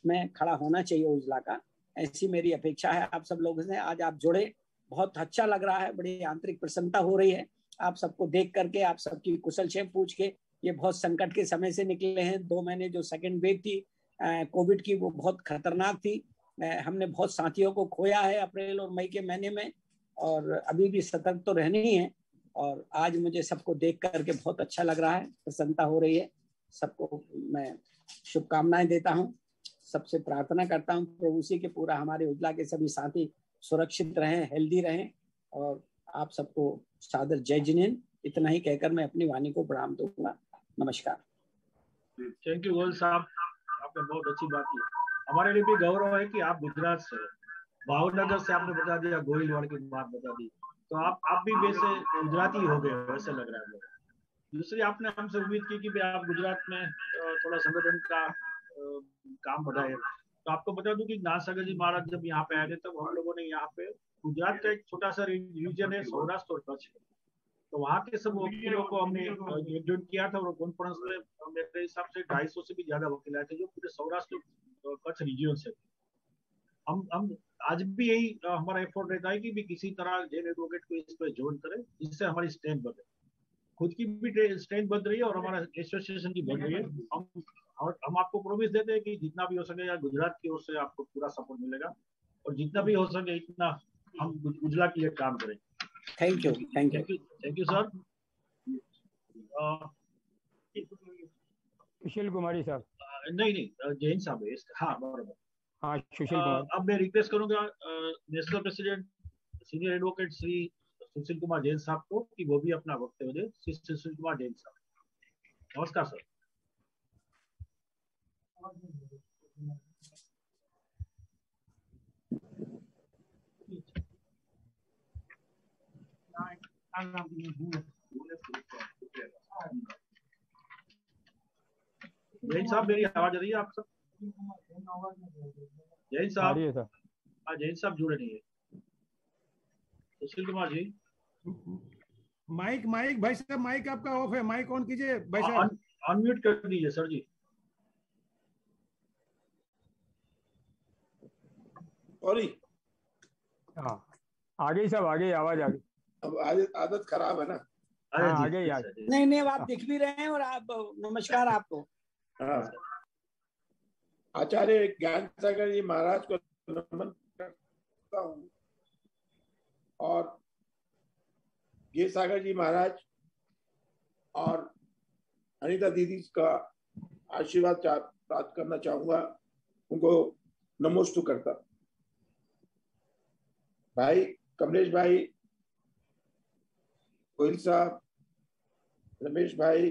में खड़ा होना चाहिए उजला का। ऐसी मेरी अपेक्षा है आप सब लोगों से। आज आप जुड़े, बहुत अच्छा लग रहा है, बड़ी आंतरिक प्रसन्नता हो रही है आप सबको देख करके, आप सबकी कुशल क्षेम पूछ के। ये बहुत संकट के समय से निकले हैं। 2 महीने जो सेकेंड वेव थी कोविड की, वो बहुत खतरनाक थी। हमने बहुत साथियों को खोया है अप्रैल और मई के महीने में, और अभी भी सतर्क तो रहनी ही है। और आज मुझे सबको देख करके बहुत अच्छा लग रहा है, प्रसन्नता हो रही है। सबको मैं शुभकामनाएं देता हूँ, सबसे प्रार्थना करता हूँ प्रभु से कि पूरा हमारे उजला के सभी साथी सुरक्षित रहें, हेल्दी रहें। और आप सबको सादर जय जिनेंद्र, इतना ही कहकर मैं अपनी वाणी को विराम दूंगा। नमस्कार। थैंक यू गोयल साहब, आपने बहुत अच्छी बात की। हमारे लिए भी गौरव है कि आप गुजरात से, भावनगर से आपने बता दिया, गोहिलवाड़ की बात बता दी, तो आप भी वैसे गुजराती हो गए वैसे लग रहा है। दूसरी, आपने हमसे उम्मीद की कि आप गुजरात में थोड़ा संगठन का काम बढ़ाए। तो आपको बता दूं कि नाथसागर जी महाराज जब यहाँ पे आए थे तब हम लोगों ने यहाँ पे गुजरात का एक छोटा सा रीजन है सौराष्ट्र और कच्छ, तो वहाँ के सब वकीलों को हमने एकजुट किया था और कॉन्फ्रेंस में मेरे हिसाब से 250 से भी ज्यादा वकील आए थे जो पूरे सौराष्ट्र कच्छ रीजन से। हम आज भी यही हमारा एफर्ट रहता है कि भी किसी तरह जेल एडवोकेट को इस पर ज्वाइन करें, जिससे हमारी स्ट्रेंथ बढ़े, खुद की भी स्ट्रेंथ बढ़ रही है और हमारा एसोसिएशन की बढ़ रही है। हम आपको प्रोमिस देते हैं कि जितना भी हो सके या गुजरात की ओर से आपको पूरा सपोर्ट मिलेगा और जितना भी हो सके इतना हम उजला के लिए काम करें। Thank you sir. Sushil Kumari साहब। नहीं जैन साहब है इसका। हाँ बराबर। हाँ सुशील कुमार। अब मैं रिक्वेस्ट करूंगा national president senior advocate Shri Sushil Kumar Jain साहब को कि वो भी अपना वक्तव्य दे। श्री सुशील कुमार जैन साहब, नमस्कार सर। जैन साहब मेरी आवाज आ रही है आप सब? जैन साहब, हाँ जैन साहब जुड़े नहीं है। सुशील कुमार जी, माइक भाई साहब, माइक आपका ऑफ है, माइक ऑन कीजिए भाई साहब। अनम्यूट कर दीजिए सर जी। सॉरी, हाँ आ गई सब, आ गई आवाज आ गई। अब आदत खराब है ना। हाँ आ गई आ गई। नहीं आप दिख भी रहे हैं और आप, नमस्कार आपको। हाँ, आचार्य ज्ञान सागर जी महाराज को नमन करता हूँ और गे सागर जी महाराज और अनीता दीदी का आशीर्वाद प्राप्त करना चाहूंगा, उनको नमोस्तु करता। भाई कमलेश भाई, गोयल साहब, रमेश भाई,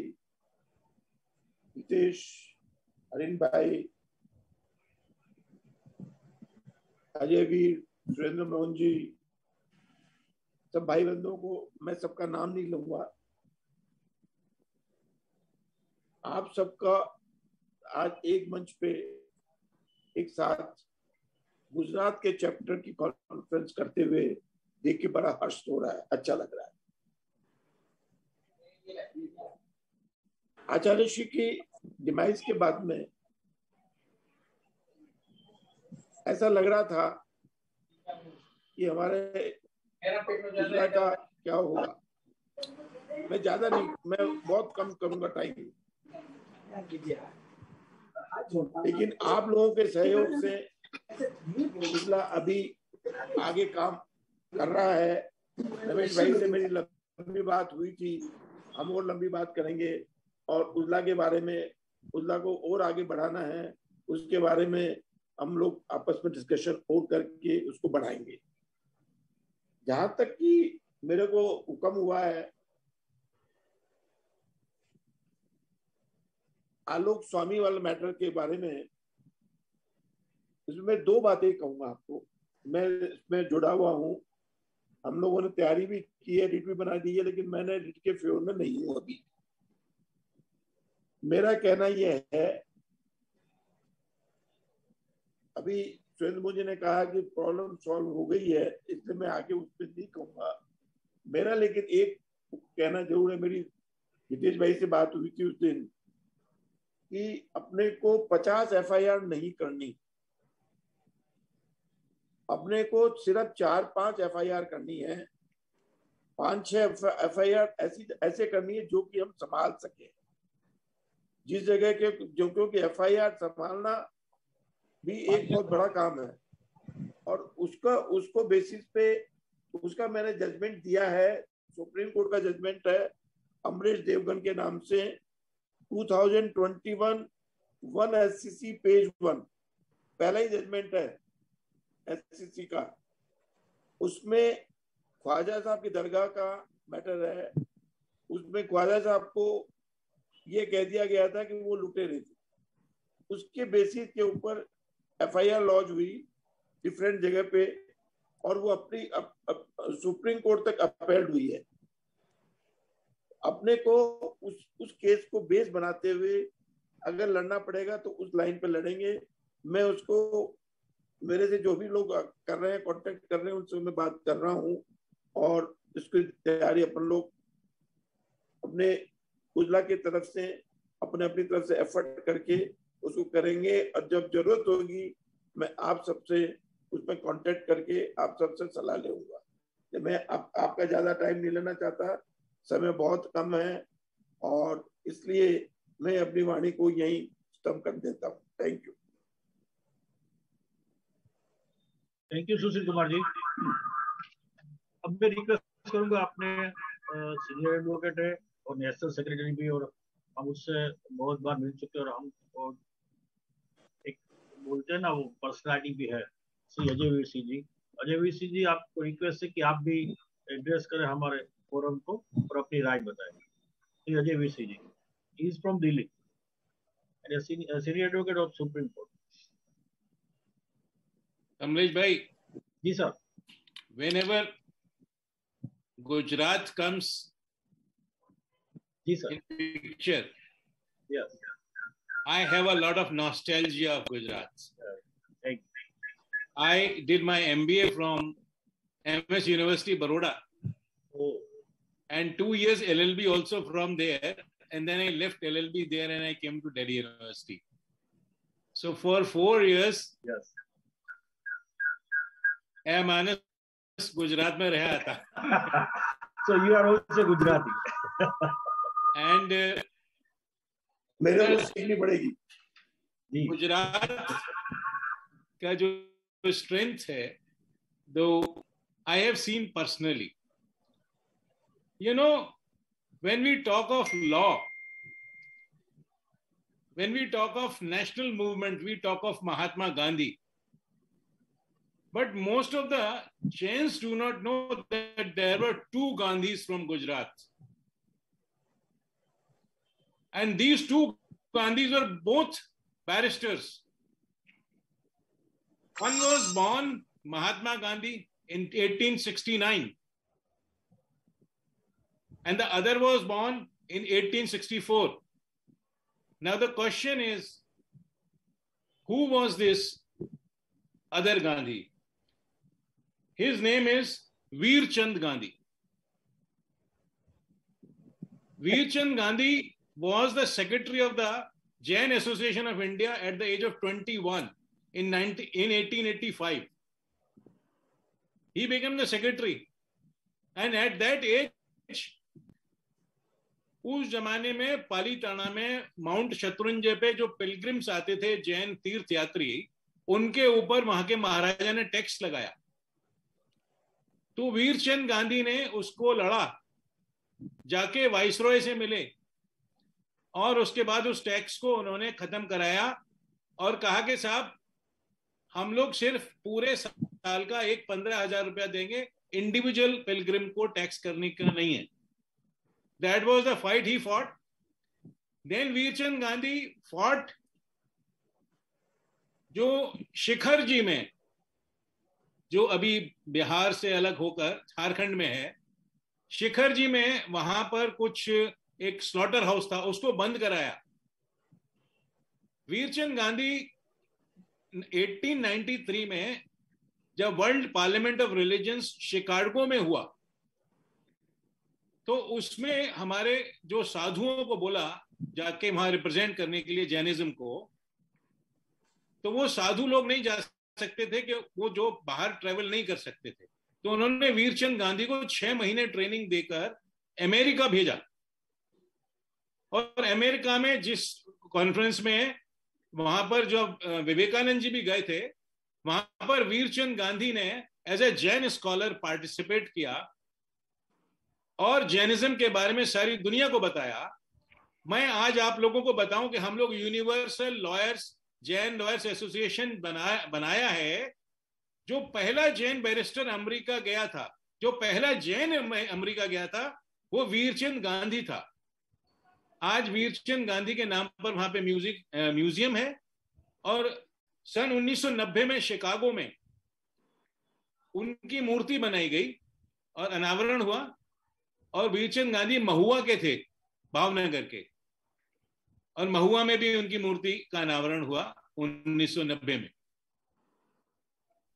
नितेश, अरिन भाई, अजय वीर, सुरेंद्र मोहन जी, सब भाई बंधुओं को मैं सबका नाम नहीं लूंगा। आप सबका आज एक मंच पे एक साथ गुजरात के चैप्टर की कॉन्फ्रेंस करते हुए देख के बड़ा हर्ष हो रहा है, अच्छा लग रहा है। आचार्य श्री की डिमाइस के बाद में ऐसा लग रहा था कि हमारे गुजरात का क्या होगा। मैं ज्यादा नहीं, मैं बहुत कम करूंगा टाइम, लेकिन आप लोगों के सहयोग से गुजला अभी आगे काम कर रहा है। रमेश भाई से मेरी लंबी बात हुई थी, हम और लंबी बात करेंगे और उजला के बारे में, उजला को और आगे बढ़ाना है, उसके बारे में हम लोग आपस में डिस्कशन और करके उसको बढ़ाएंगे। जहां तक कि मेरे को हुक्म हुआ है, आलोक स्वामी वाले मैटर के बारे में, इसमें दो बातें कहूंगा आपको। मैं इसमें जुड़ा हुआ हूँ, हम लोगों ने तैयारी भी की है, रिट भी बना दी है, लेकिन मैंने रिट के फेवर में नहीं हूं अभी। मेरा कहना यह है, अभी सुरेंद्र मुझे ने कहा कि प्रॉब्लम सॉल्व हो गई है, इसलिए मैं आगे उस पर नहीं कहूंगा। मेरा लेकिन एक कहना जरूर है, मेरी नितेश भाई से बात हुई थी उस दिन कि अपने को 50 FIR नहीं करनी, अपने को सिर्फ 4-5 FIR करनी है, 5-6 FIR ऐसे करनी है जो कि हम संभाल सके। जिस जगह के जो, क्योंकि FIR संभालना भी एक बहुत बड़ा काम है और उसको बेसिस पे उसका मैंने जजमेंट दिया है। सुप्रीम कोर्ट का जजमेंट है अमरीश देवगन के नाम से, 2021 1 SCC पेज 1, पहला ही जजमेंट है SCC का। उसमें ख्वाजा साहब की दरगाह का मैटर है। उसमें ख्वाजा साहब को ये कह दिया गया था कि वो लुटेरे थे। उसके बेसिस के ऊपर FIR लॉन्च हुई डिफरेंट जगह पे और वो अपनी सुप्रीम कोर्ट तक अपील हुई है। अपने को उस केस को बेस बनाते हुए अगर लड़ना पड़ेगा तो उस लाइन पे लड़ेंगे। मैं उसको, मेरे से जो भी लोग कर रहे हैं, कांटेक्ट कर रहे हैं, उनसे मैं बात कर रहा हूं और इसकी तैयारी अपन लोग अपने उजला की तरफ से अपनी तरफ से एफर्ट करके उसको करेंगे। और जब जरूरत होगी मैं आप सबसे उसमें कांटेक्ट करके आप सबसे सलाह लूंगा। मैं आपका ज्यादा टाइम नहीं लेना चाहता, समय बहुत कम है और इसलिए मैं अपनी वाणी को यहीं खत्म कर देता हूँ। Thank you. थैंक यू सुशील कुमार जी। अब मैं रिक्वेस्ट करूंगा, अपने सीनियर एडवोकेट है और नेशनल सेक्रेटरी भी, और हम उससे बहुत बार मिल चुके और हम और एक बोलते हैं ना वो पर्सनालिटी भी है, श्री अजय वीर सिंह जी। अजय वीर सिंह जी, आपको रिक्वेस्ट है कि आप भी एड्रेस करें हमारे फोरम को और अपनी राय बताएं। Shri Ajay Veer Singh ji, he is from Delhi, senior advocate of Supreme Court. Kamlesh bhai ji sir. whenever Gujarat comes ji sir in picture, yes, I have a lot of nostalgia of Gujarat. thank you. I did my MBA from MS University, Baroda. Oh. And 2 years LLB also from there. And then I left LLB there and I came to Delhi University. So for 4 years, Yes. मानस गुजरात में रहा था. So you are also Gujarati. And मेरे को सीखनी पड़ेगी. जी. गुजरात का जो स्ट्रेंथ है, though I have seen personally, you know, when we talk of law, when we talk of national movement, we talk of Mahatma Gandhi. But most of the Jains do not know that there were 2 Gandhis from Gujarat. And these 2 Gandhis were both barristers. One was born, Mahatma Gandhi, in 1869. And the other was born in 1864. Now the question is, who was this other Gandhi? His name is Veer Chand Gandhi. Veer Chand Gandhi was the secretary of the Jain Association of India at the age of 21 in 1885. He became the secretary. And at that age, उस जमाने में पालीताना में माउंट शत्रुंजय पे जो पिलग्रिम्स आते थे, जैन तीर्थ यात्री, उनके ऊपर वहां के महाराजा ने टैक्स लगाया. तो वीरचंद गांधी ने उसको लड़ा, जाके वाइसरॉय से मिले और उसके बाद उस टैक्स को उन्होंने खत्म कराया और कहा कि साहब हम लोग सिर्फ पूरे साल का 15,000 रुपया देंगे, इंडिविजुअल पिलग्रिम को टैक्स करने का नहीं है. That was the fight he fought. Then Veerchand Gandhi fought जो शिखर जी में, जो अभी बिहार से अलग होकर झारखंड में है, शिखर जी में वहां पर कुछ एक स्लॉटर हाउस था, उसको बंद कराया. वीरचंद गांधी 1893 में जब world parliament of religions Chicago में हुआ, तो उसमें हमारे जो साधुओं को बोला जाके वहां रिप्रेजेंट करने के लिए जैनिज्म को, तो वो साधु लोग नहीं जा सकते थे कि वो जो बाहर ट्रेवल नहीं कर सकते थे. तो उन्होंने वीरचंद गांधी को 6 महीने ट्रेनिंग देकर अमेरिका भेजा. और अमेरिका में जिस कॉन्फ्रेंस में वहां पर जो विवेकानंद जी भी गए थे, वहां पर वीरचंद गांधी ने as a Jain scholar participate किया और जैनिज्म के बारे में सारी दुनिया को बताया. मैं आज आप लोगों को बताऊं कि हम लोग universal lawyers, Jain lawyers association बनाया है. जो पहला जैन बैरिस्टर अमेरिका गया था, जो पहला जैन अमेरिका गया था, वो वीरचंद गांधी था. आज वीरचंद गांधी के नाम पर वहां पे म्यूजियम है. और सन 1990 में शिकागो में उनकी मूर्ति बनाई गई और अनावरण हुआ. और वीरचंद गांधी महुआ के थे, भावनगर के, और महुआ में भी उनकी मूर्ति का अनावरण हुआ 1990 में.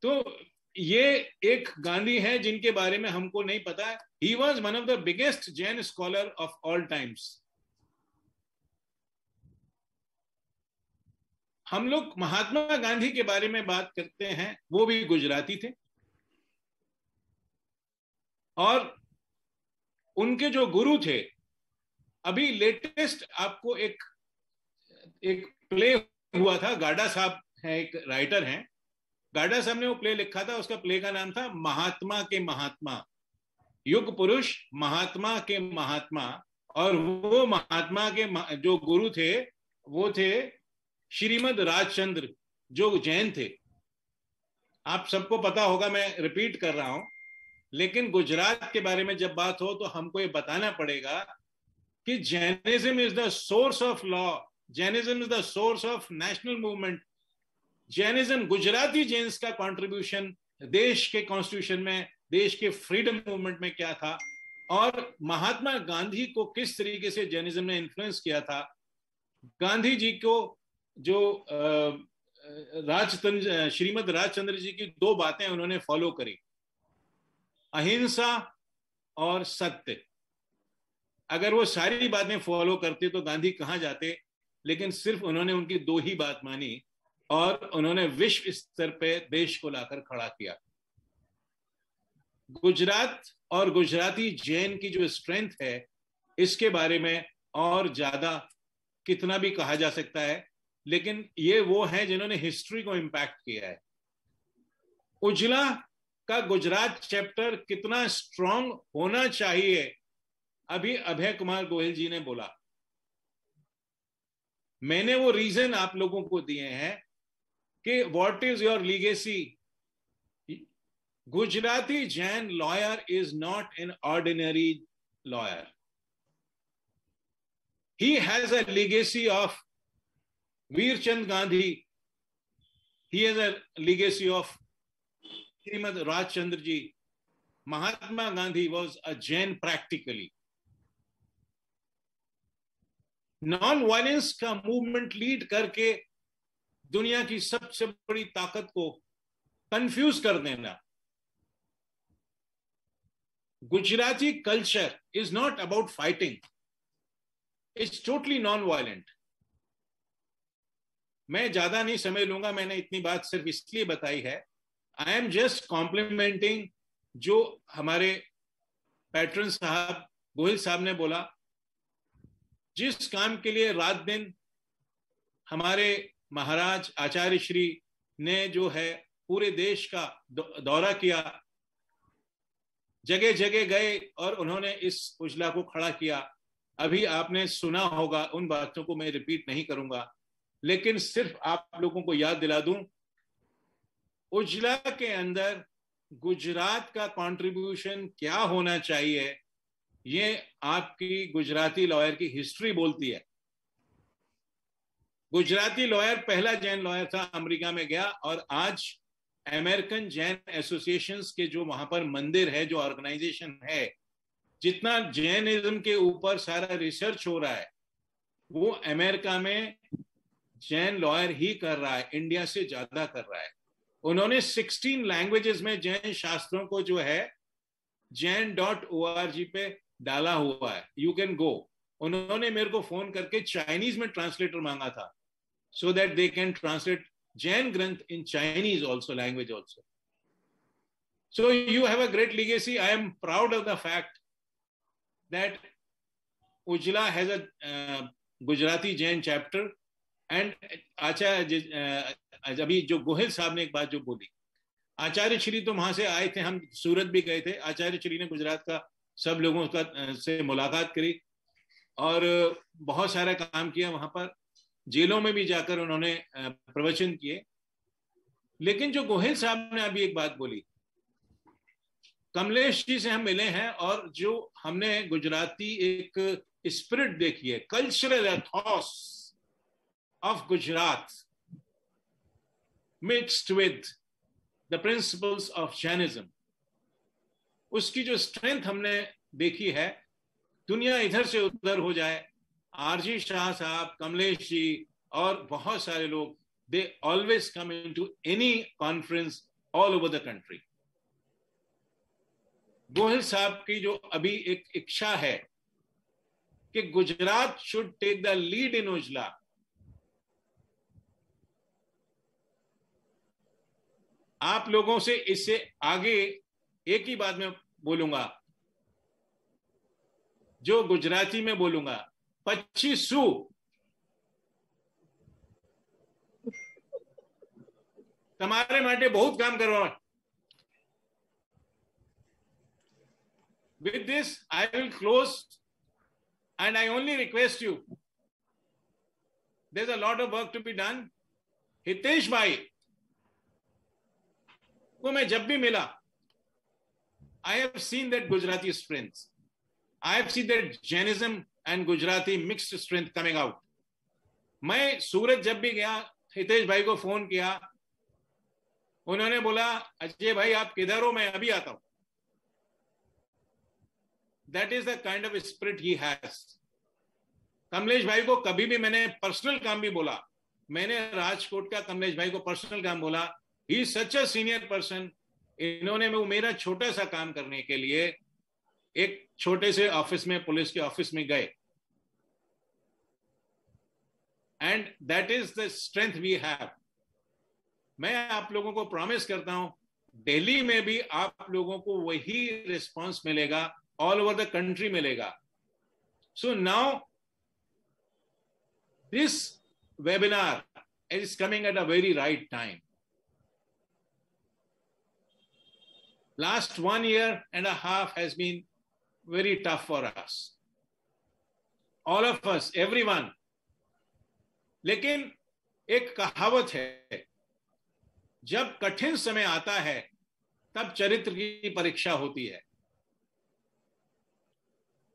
तो ये एक गांधी है जिनके बारे में हमको नहीं पता है. He was one of the biggest Jain scholar of all times. हम लोग महात्मा गांधी के बारे में बात करते हैं, वो भी गुजराती थे. और उनके जो गुरु थे, अभी लेटेस्ट आपको एक प्ले हुआ था, गाडा साहब है, एक राइटर हैं, गाडा साहब ने वो प्ले लिखा था. उसका प्ले का नाम था महात्मा के महात्मा, युग पुरुष महात्मा के महात्मा. और वो महात्मा के जो गुरु थे वो थे श्रीमद राजचंद्र, जो जैन थे. आप सबको पता होगा, मैं रिपीट कर रहा हूं, लेकिन गुजरात के बारे में जब बात हो तो हमको ये बताना पड़ेगा कि Jainism is the source of law, Jainism is the source of national movement. Jainism, Gujarati Jains का कंट्रीब्यूशन देश के कॉन्स्टिट्यूशन में, देश के फ्रीडम मूवमेंट में क्या था, और महात्मा गांधी को किस तरीके से जैनिज्म ने इन्फ्लुएंस किया था. गांधी जी को जो श्रीमद राजचंद्र जी की 2 बातें उन्होंने फॉलो करी. अहिंसा और सत्य। अगर वो सारी बातें फॉलो करते तो गांधी कहाँ जाते, लेकिन सिर्फ उन्होंने उनकी 2 ही बात मानी और उन्होंने विश्व स्तर पे देश को लाकर खड़ा किया। गुजरात और गुजराती जैन की जो स्ट्रेंथ है, इसके बारे में और ज्यादा कितना भी कहा जा सकता है, लेकिन ये वो हैं जिन्होंने हिस्ट्री को इम्पैक्ट किया है। उजला का गुजरात चैप्टर कितना स्ट्रांग होना चाहिए, अभी अभय कुमार गोयल जी ने बोला। मैंने वो रीजन आप लोगों को दिए हैं कि what is your legacy. Gujarati Jain lawyer is not an ordinary lawyer. He has a legacy of Veer Chand Gandhi. He has a legacy of Srimad Rajchandra ji. Mahatma Gandhi was a Jain practically. Non-violence का मूवमेंट लीड करके दुनिया की सबसे बड़ी ताकत को कंफ्यूज कर देना. Gujarati culture is not about fighting, it's totally non violent. मैं ज्यादा नहीं समय लूंगा, मैंने इतनी बात सिर्फ इसलिए बताई है. आई एम जस्ट कॉम्प्लीमेंटिंग जो हमारे पैट्रन साहब गोहिल साहब ने बोला. जिस काम के लिए रात दिन हमारे महाराज आचार्य श्री ने जो है पूरे देश का दौरा किया, जगह जगह गए और उन्होंने इस उजला को खड़ा किया. अभी आपने सुना होगा, उन बातों को मैं रिपीट नहीं करूंगा, लेकिन सिर्फ आप लोगों को याद दिला दूं, उजला के अंदर गुजरात का कंट्रीब्यूशन क्या होना चाहिए, ये आपकी गुजराती लॉयर की हिस्ट्री बोलती है. गुजराती लॉयर पहला जैन लॉयर था, अमेरिका में गया और आज अमेरिकन जैन एसोसिएशंस के जो वहां पर मंदिर है, जो ऑर्गेनाइजेशन है, जितना जैनिज्म के ऊपर सारा रिसर्च हो रहा है, वो अमेरिका में जैन लॉयर ही कर रहा है, इंडिया से ज्यादा कर रहा है. उन्होंने 16 लैंग्वेजेस में जैन शास्त्रों को जो है jain.org पे डाला हुआ है. You can go. उन्होंने मेरे को फोन करके चाइनीज में ट्रांसलेटर मांगा था, so that they can translate Jain granth in Chinese also, language also. So you have a great legacy. I am proud of the fact that Ujla has a Gujarati Jain chapter. And अभी जो गोहिल साहब ने एक बात जो बोली, आचार्य श्री तो वहां से आए थे, हम सूरत भी गए थे. आचार्य श्री ने गुजरात का सब लोगों का से मुलाकात करी और बहुत सारा काम किया. वहां पर जेलों में भी जाकर उन्होंने प्रवचन किए. लेकिन जो गोहिल साहब ने अभी एक बात बोली, कमलेश जी से हम मिले हैं और जो हमने गुजराती एक स्पिरिट देखी है, cultural Ethos of Gujarat mixed with the principles of Jainism, उसकी जो स्ट्रेंथ हमने देखी है. दुनिया इधर से उधर हो जाए, आरजी शाह साहब, कमलेश जी और बहुत सारे लोग, they always come into any conference all over the country. Gohil साहब की जो अभी एक इच्छा है कि Gujarat should take the lead in उजला, आप लोगों से इससे आगे एक ही बात में बोलूंगा, जो गुजराती में बोलूंगा, 2500 તમારે માટે बहुत काम करवा. With this, I will close, and I only request you. There's a lot of work to be done. Hitesh भाई को मैं जब भी मिला, I have seen that Gujarati strength. I have seen that Jainism and Gujarati mixed strength coming out. मैं सूरत जब भी गया, हितेश भाई को फोन किया, उन्होंने बोला, अजय भाई आप किधर हो, मैं अभी आता हूं. That is the kind of spirit he has. Kamlesh भाई को कभी भी मैंने पर्सनल काम भी बोला, मैंने राजकोट का कमलेश भाई को पर्सनल काम बोला. He is such a senior person इन्होंने वो मेरा छोटा सा काम करने के लिए एक छोटे से ऑफिस में, पुलिस के ऑफिस में गए, and that is the strength we have. मैं आप लोगों को प्रॉमिस करता हूं, दिल्ली में भी आप लोगों को वही रिस्पांस मिलेगा, ऑल ओवर द कंट्री मिलेगा। So now this webinar is coming at a very right time. Last 1.5 years has been very tough for us, all of us, everyone. लेकिन एक कहावत है, जब कठिन समय आता है तब चरित्र की परीक्षा होती है,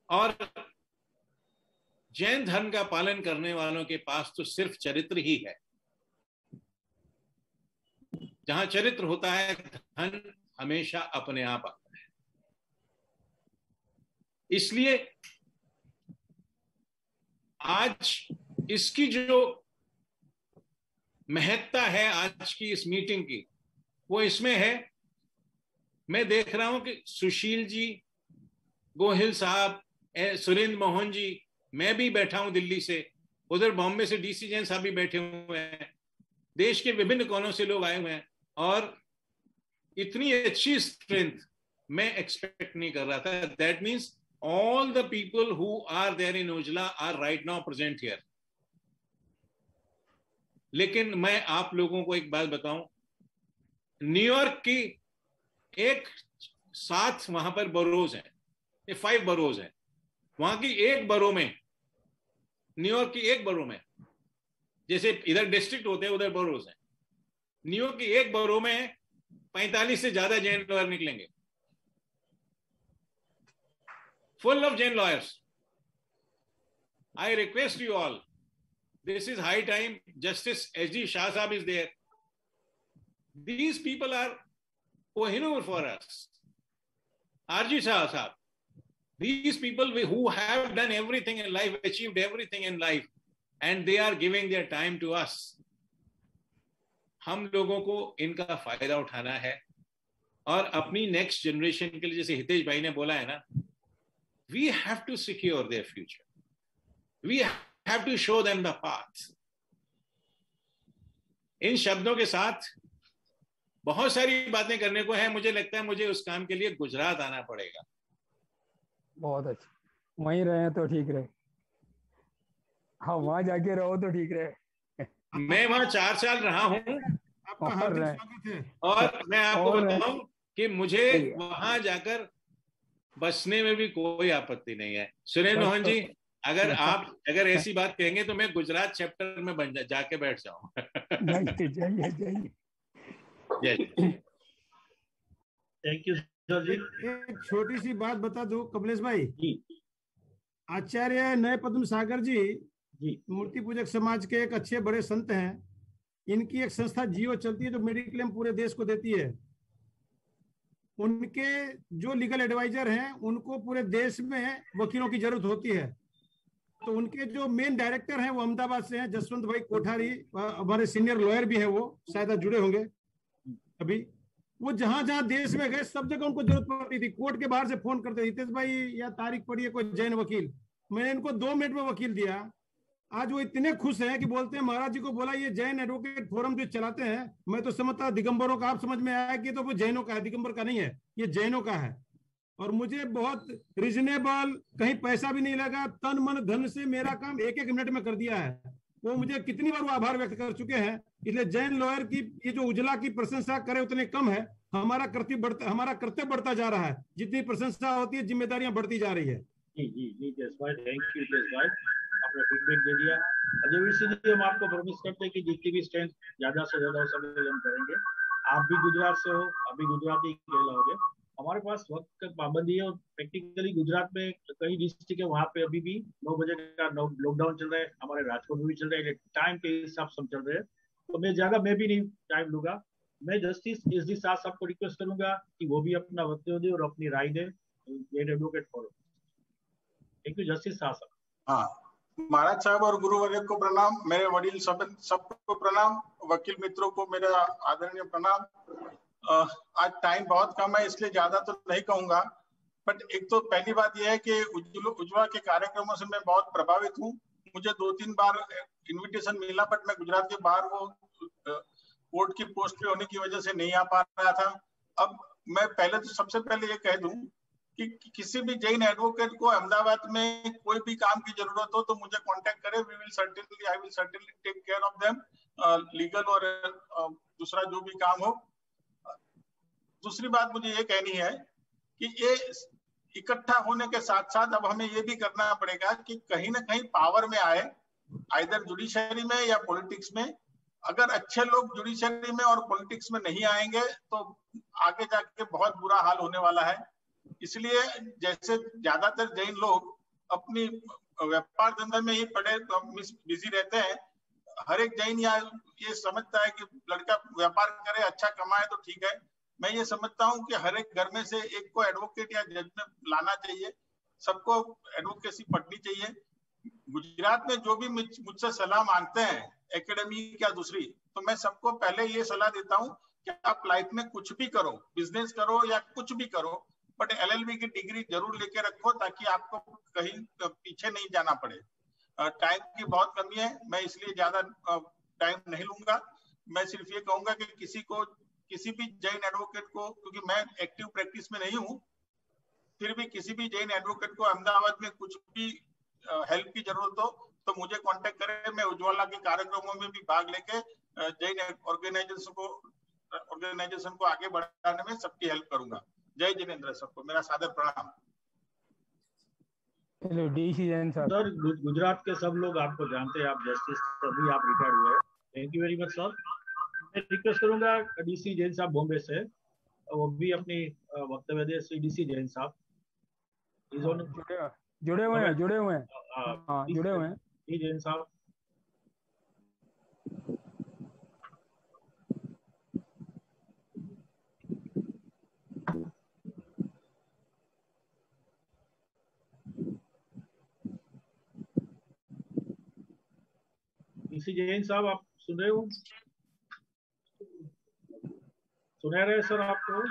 और जैन धर्म का पालन करने वालों के पास तो सिर्फ चरित्र ही है। जहां चरित्र होता है, धन हमेशा अपने आप आता है। इसलिए आज इसकी जो महत्ता है आज की इस मीटिंग की, वो इसमें है। मैं देख रहा हूं कि सुशील जी, गोहिल साहब, सुरेंद्र मोहन जी, मैं भी बैठा हूं दिल्ली से, उधर बॉम्बे से डीसी जैन साहब भी बैठे हुए हैं, देश के विभिन्न कोनों से लोग आए हुए हैं, और इतनी अच्छी स्ट्रेंथ मैं एक्सपेक्ट नहीं कर रहा था। That means all the people who are there in ओजला are right now present here. लेकिन मैं आप लोगों को एक बात बताऊं, न्यूयॉर्क की एक 7 वहां पर बरोज हैं, ये 5 बरोज हैं, वहां की एक बरो में, न्यूयॉर्क की एक बरो में, जैसे इधर डिस्ट्रिक्ट होते हैं उधर बरोज हैं, न्यूयॉर्क की एक बरो में 45 से ज्यादा जैन लॉयर निकलेंगे, full of Jain lawyers. I request you all, this is high time. Justice S.D. Shah Sahab is there. These people are Kohinoor for us. R.G. Shah Sahab. These people who have done everything in life, achieved everything in life, and they are giving their time to us. हम लोगों को इनका फायदा उठाना है, और अपनी नेक्स्ट जनरेशन के लिए, जैसे हितेश भाई ने बोला है ना, we have to secure their future. We have to show them the path. इन शब्दों के साथ बहुत सारी बातें करने को है। मुझे लगता है मुझे उस काम के लिए गुजरात आना पड़ेगा। बहुत अच्छा, वहीं रहे तो ठीक रहे। हाँ, वहां जाके रहो तो ठीक रहे। मैं वहां 4 साल रहा हूं, और मैं आपको बताऊं कि मुझे वहां जाकर बसने में भी कोई आपत्ति नहीं है। सुरेंद्र मोहन जी, अगर आप ऐसी बात कहेंगे तो मैं गुजरात चैप्टर में जाके बैठ जाऊं। थैंक यू सर जी। एक छोटी सी बात बता दो कमलेश भाई जी। आचार्य नए पद्म सागर जी मूर्ति पूजक समाज के एक अच्छे बड़े संत हैं। इनकी एक संस्था जियो चलती है जो मेडिक्लेम पूरे देश को देती है। उनके जो लीगल एडवाइजर हैं उनको पूरे देश में वकीलों की जरूरत होती है। तो उनके जो मेन डायरेक्टर हैं वो अहमदाबाद से हैं, जसवंत भाई कोठारी, हमारे सीनियर लॉयर भी हैं, वो शायद जुड़े होंगे अभी। वो जहां जहां देश में गए सब जगह उनको जरूरत पड़ती थी। कोर्ट के बाहर से फोन करते, हितेश भाई या तारीख पड़ी है कोई जैन वकील। मैंने इनको 2 मिनट में वकील दिया। आज वो इतने खुश हैं कि बोलते हैं महाराज जी को बोला ये जैन एडवोकेट फोरम जो चलाते हैं, मैं तो समझता दिगंबरों का, आप समझ में आया कि तो वो जैनों का है, दिगंबर का नहीं है, ये जैनों का है। और मुझे बहुत रिजनेबल, कहीं पैसा भी नहीं लगा, तन मन धन से मेरा काम 1-1 मिनट में कर दिया है। वो मुझे कितनी बार वो आभार व्यक्त कर चुके हैं। इसलिए जैन लॉयर की ये जो उजला की प्रशंसा करे उतने कम है। हमारा कर्तव्य बढ़ता जा रहा है। जितनी प्रशंसा होती है जिम्मेदारियां बढ़ती जा रही है। जी जी जी जसभाई, थैंक यू जसभाई, आपने फीडबैक दे दिया। अजय वीर सिंह जी, हम आपको प्रॉमिस करते हैं कि जितनी भी स्ट्रेंथ ज्यादा से ज्यादा सम्मेलन करेंगे। आप भी गुजरात से हो, अभी गुजराती कहलाओगे। हमारे पास वक्त का पाबंदी है, और प्रैक्टिकली गुजरात में कई डिस्ट्रिक्ट है, वहाँ पे अभी भी 9 बजे का लॉकडाउन चल रहा है। हमारे राजकोट में भी चल रहा है। टाइम के हिसाब से हम चल रहे हैं, तो मैं भी नहीं टाइम लूंगा। मैं जस्टिस एसडी शाह साहब को रिक्वेस्ट करूंगा कि वो भी अपना वक्तव्य दे और अपनी राय दे। Advocate for thank you justice Shah साहब। हाँ, महाराज साहब और गुरुवर्य को प्रणाम, मेरे वडील सबको प्रणाम, वकील मित्रों को मेरा आदरणीय प्रणाम। आज टाइम बहुत कम है इसलिए ज्यादा तो नहीं कहूंगा, बट एक तो पहली बात यह है कि उज्ज्वला के कार्यक्रमों से मैं बहुत प्रभावित हूँ। मुझे 2-3 बार इनविटेशन मिला, बट मैं गुजरात के बाहर वो कोर्ट की पोस्ट पे होने की वजह से नहीं आ पा रहा था। अब मैं पहले तो सबसे पहले ये कह दूं कि किसी भी जैन एडवोकेट को अहमदाबाद में कोई भी काम की जरूरत हो तो मुझे कांटेक्ट करें। I will certainly take care of them, legal और दूसरा जो भी काम हो। दूसरी बात मुझे ये कहनी है कि ये इकट्ठा होने के साथ साथ अब हमें ये भी करना पड़ेगा कि कहीं ना कहीं पावर में आए, आइदर जुडिशरी में या पॉलिटिक्स में। अगर अच्छे लोग जुडिशरी में और पॉलिटिक्स में नहीं आएंगे तो आगे जाके बहुत बुरा हाल होने वाला है। इसलिए जैसे ज्यादातर जैन लोग अपनी व्यापार धंधे में ही पड़े बिजी रहते हैं, हर एक जैन ये समझता है कि लड़का व्यापार करे, अच्छा कमाए तो ठीक है। मैं ये समझता हूँ कि हर एक घर में से एक को एडवोकेट या जज में लाना चाहिए, सबको एडवोकेसी पढ़नी चाहिए। गुजरात में जो भी मुझसे सलाह मांगते हैं, एकेडमी या दूसरी, तो मैं सबको पहले ये सलाह देता हूँ कि आप लाइफ में कुछ भी करो, बिजनेस करो या कुछ भी करो, बट LLB की डिग्री जरूर लेके रखो ताकि आपको कहीं पीछे नहीं जाना पड़े। टाइम की बहुत कमी है, मैं इसलिए ज्यादा टाइम नहीं लूंगा। मैं सिर्फ ये कहूंगा कि किसी भी जैन एडवोकेट को, क्योंकि मैं एक्टिव प्रैक्टिस में नहीं हूँ, फिर भी किसी भी जैन एडवोकेट को अहमदाबाद में कुछ भी हेल्प की जरूरत हो तो मुझे कांटेक्ट करें। मैं उज्ज्वला के कार्यक्रमों में भी भाग लेके जैन ऑर्गेनाइजेशन को आगे बढ़ाने में सबकी हेल्प करूंगा। जय जिनेंद्र, सबको मेरा सादर प्रणाम। डीसी जैन साहब। सर, गुजरात के सब लोग आपको जानते हैं, आप जस्टिस अभी आप रिटायर्ड हुए। Thank you very much sir. मैं रिक्वेस्ट करूंगा डीसी जैन साहब बॉम्बे से, वो भी अपनी वक्तव्य दे। डीसी जैन साहब जुड़े हुए हैं जुड़े हुए हैं। जी जैन साहब। डीसी जैन साहब, आप सुन रहे हो? सुना रहे सर आपको?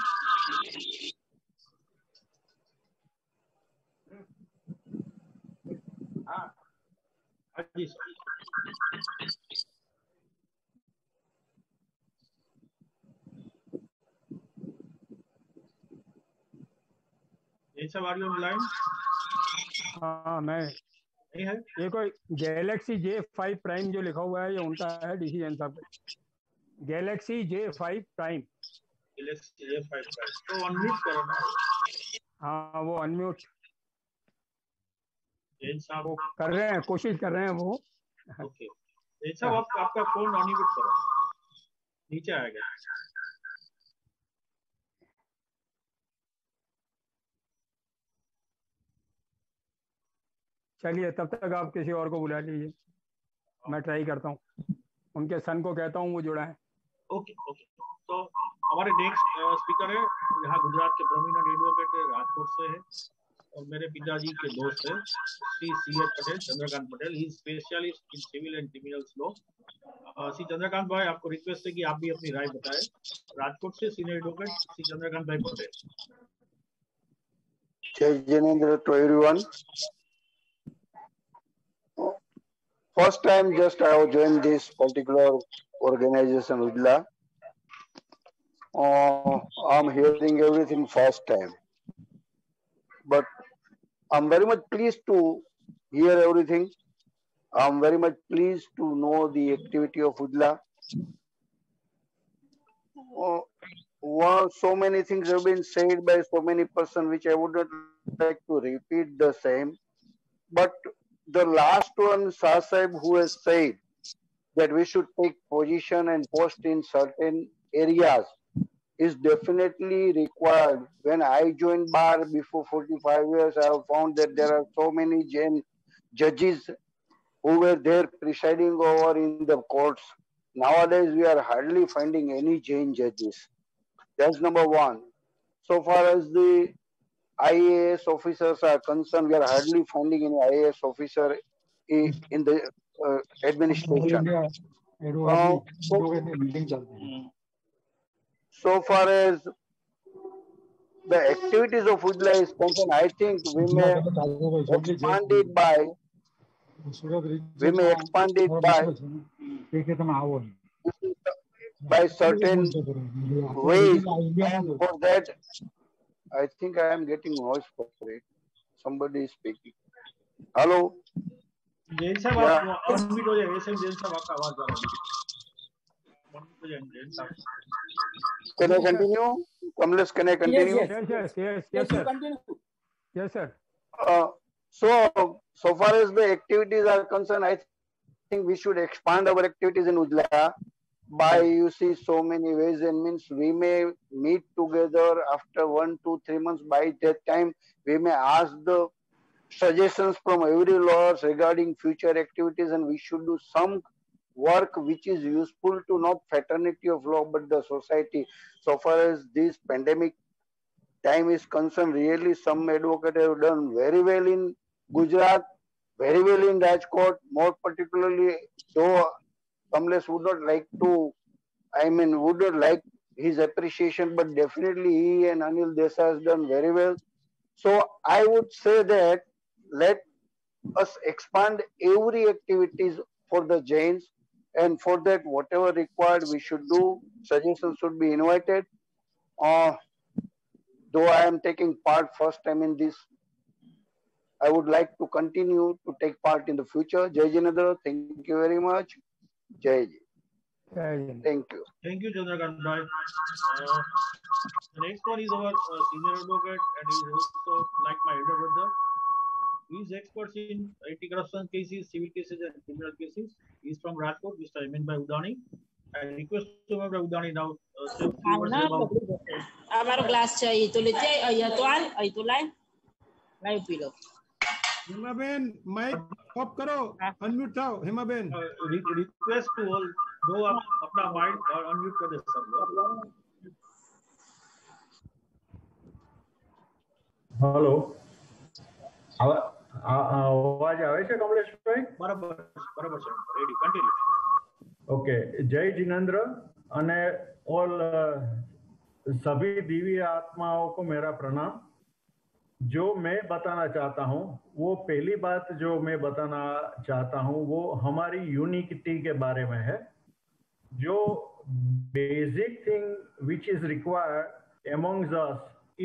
हाँ जी सर। जैन साहब, आर यू ऑनलाइन? हाँ, मैं नहीं है। ये कोई गैलेक्सी J5 प्राइम जो लिखा हुआ है ये उनका है, डीसी जैन साहब। Galaxy J5 prime. Galaxy J5 prime तो अनम्यूट करो ना। हाँ, वो अनम्यूट जैन साहब वो कर रहे हैं, कोशिश कर रहे हैं वो। ओके जैन साहब, आपका फोन अनम्यूट करो, नीचे आएगा। चलिए, तब तक आप किसी और को बुला लीजिए, मैं ट्राई करता हूँ। उनके सन को कहता हूँ वो जुड़ा है। Okay okay. तो हमारे नेक्स्ट स्पीकर है, यहाँ गुजरात के प्रोमिनेंट एडवोकेट राजकोट से है और मेरे पिताजी के दोस्त है Shri CH Patel, Chandrakant Patel. He specialist in civil and criminals law. Shri Chandrakant bhai, आपको रिक्वेस्ट है कि आप भी अपनी राय बताएं। राजकोट से सीनियर एडवोकेट श्री चंद्रकांत भाई पटेल। जय Jinendra to everyone. First time just I have joined this particular organization, Ujla. I'm hearing everything first time, but I'm very much pleased to hear everything. I'm very much pleased to know the activity of Ujla. So many things have been said by so many persons, which I would not like to repeat the same. But the last one, Shah Sahib, who has said that we should take position and post in certain areas, is definitely required. When I joined bar before 45 years, I have found that there are so many Jain judges who were there presiding over in the courts. Nowadays, we are hardly finding any Jain judges. That's number one. So far as the IAS officers are concerned, we are hardly finding any IAS officer in the administration. so far as the activities of Ujla is concerned, I think we may expand it by certain ways, and for that, I think I am getting noise for it. Somebody is speaking. Hello. Jain साहब आप अनम्यूट हो जाइए। जैन साहब आपका आवाज आ रहा है। Can I continue? Kamlesh, can I continue? Yes, sir. Continue. Yes, sir. So far as the activities are concerned, I think we should expand our activities in Ujla by, you see, so many ways, and means we may meet together after 1, 2, 3 months. By that time, we may ask the suggestions from every lawyers regarding future activities, and we should do some work which is useful to not fraternity of law but the society. So far as this pandemic time is concerned, really some advocates have done very well in Gujarat, very well in Rajkot, more particularly, though Kamlesh would not like to, would not like his appreciation, but definitely he and Anil Desai has done very well. So I would say that let us expand every activities for the Jains, and for that, whatever required, we should do. Suggestions should be invited. Though I am taking part first time in this, I would like to continue to take part in the future. Jai Jinendra, thank you very much. Jai Ji. Thank you. Thank you, Chandrakant Bhai. The next one is our senior advocate, and he is also like my elder brother. He is expert in anti-corruption cases, civil cases, and criminal cases. He is from Rajkot, Mr. Aminbhai Udani. I request to Mr. Udani now. हमारा ग्लास चाहिए तो लेते हैं या तो आल या तो लाइन लाइन पी लो। हेमा बेन माइक ऑफ करो, अनम्यूट थाओ Hema ben. Request to all, दो आप अपना माइक और अनम्यूट कर दे सब लोग। हेलो, અવાજ આવે છે કમલેશભાઈ? બરાબર છે, રેડી, કન્ટિન્યુ। ઓકે, જય जिनेंद्र અને ઓલ सभी दिव्य आत्माओं को मेरा प्रणाम। जो मैं बताना चाहता हूँ, वो पहली बात जो मैं बताना चाहता हूँ वो हमारी यूनिटी के बारे में है। जो basic thing which is required amongst us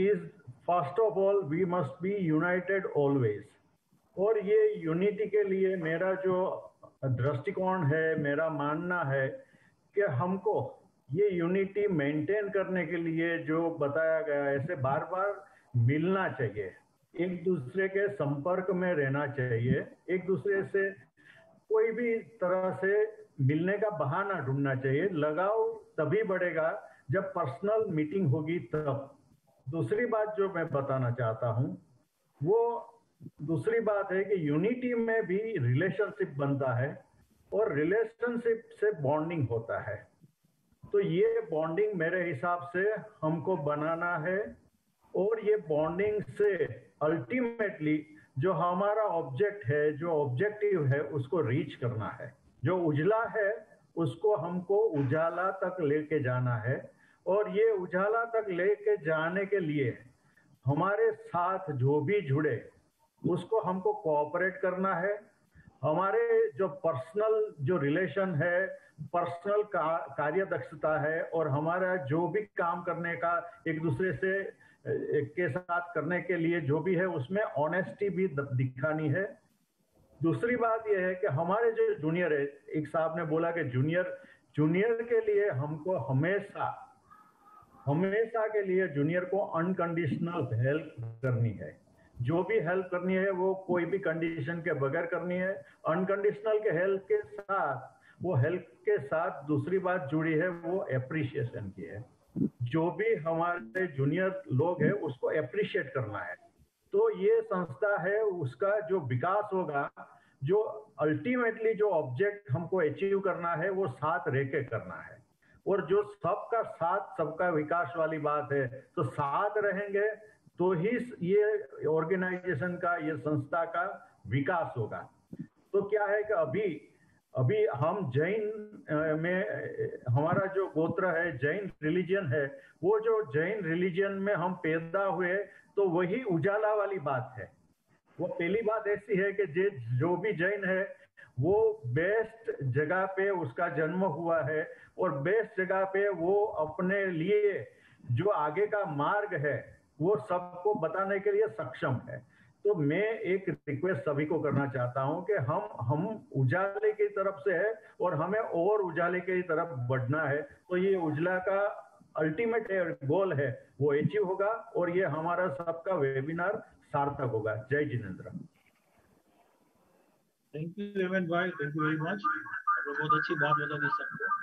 is first of all we must be united always. और ये यूनिटी के लिए मेरा जो दृष्टिकोण है, मेरा मानना है कि हमको ये यूनिटी मेंटेन करने के लिए जो बताया गया है, ऐसे बार बार मिलना चाहिए, एक दूसरे के संपर्क में रहना चाहिए, एक दूसरे से कोई भी तरह से मिलने का बहाना ढूंढना चाहिए। लगाव तभी बढ़ेगा जब पर्सनल मीटिंग होगी तब। दूसरी बात जो मैं बताना चाहता हूँ वो दूसरी बात है कि यूनिटी में भी रिलेशनशिप बनता है और रिलेशनशिप से बॉन्डिंग होता है। तो ये बॉन्डिंग मेरे हिसाब से हमको बनाना है और ये बॉन्डिंग से अल्टीमेटली जो हमारा ऑब्जेक्ट है, जो ऑब्जेक्टिव है, उसको रीच करना है। जो उजला है उसको हमको उजाला तक लेके जाना है और ये उजाला तक लेके जाने के लिए हमारे साथ जो भी जुड़े उसको हमको कोऑपरेट करना है। हमारे जो पर्सनल जो रिलेशन है, पर्सनल कार्य दक्षता है और हमारा जो भी काम करने का एक दूसरे से के साथ करने के लिए जो भी है उसमें ऑनेस्टी भी दिखानी है। दूसरी बात यह है कि हमारे जो जूनियर है, एक साहब ने बोला कि जूनियर के लिए हमको हमेशा के लिए जूनियर को अनकंडीशनल हेल्प करनी है। जो भी हेल्प करनी है वो कोई भी कंडीशन के बगैर करनी है। अनकंडीशनल के हेल्प के साथ दूसरी बात जुड़ी है वो एप्रिशिएशन की है। जो भी हमारे जूनियर लोग हैं उसको एप्रिशिएट करना है। तो ये संस्था है, उसका जो विकास होगा, जो अल्टीमेटली जो ऑब्जेक्ट हमको अचीव करना है वो साथ रह के करना है। और जो सबका साथ सबका विकास वाली बात है, तो साथ रहेंगे तो ही ये ऑर्गेनाइजेशन का, ये संस्था का विकास होगा। तो क्या है कि अभी हम जैन में, हमारा जो गोत्र है, जैन रिलीजन है, वो जो जैन रिलीजन में हम पैदा हुए तो वही उजाला वाली बात है। वो पहली बात ऐसी है कि जो भी जैन है वो बेस्ट जगह पे उसका जन्म हुआ है और बेस्ट जगह पे वो अपने लिए जो आगे का मार्ग है वो सबको बताने के लिए सक्षम है। तो मैं एक रिक्वेस्ट सभी को करना चाहता हूं कि हम उजाले की तरफ से है और हमें और उजाले की तरफ बढ़ना है। तो ये उजला का अल्टीमेट गोल है, वो अचीव होगा और ये हमारा सबका वेबिनार सार्थक होगा। जय जिनेंद्र। थैंक यू हेमंत भाई, थैंक यू वेरी मच। बहुत अच्छी बात बता दी सबको।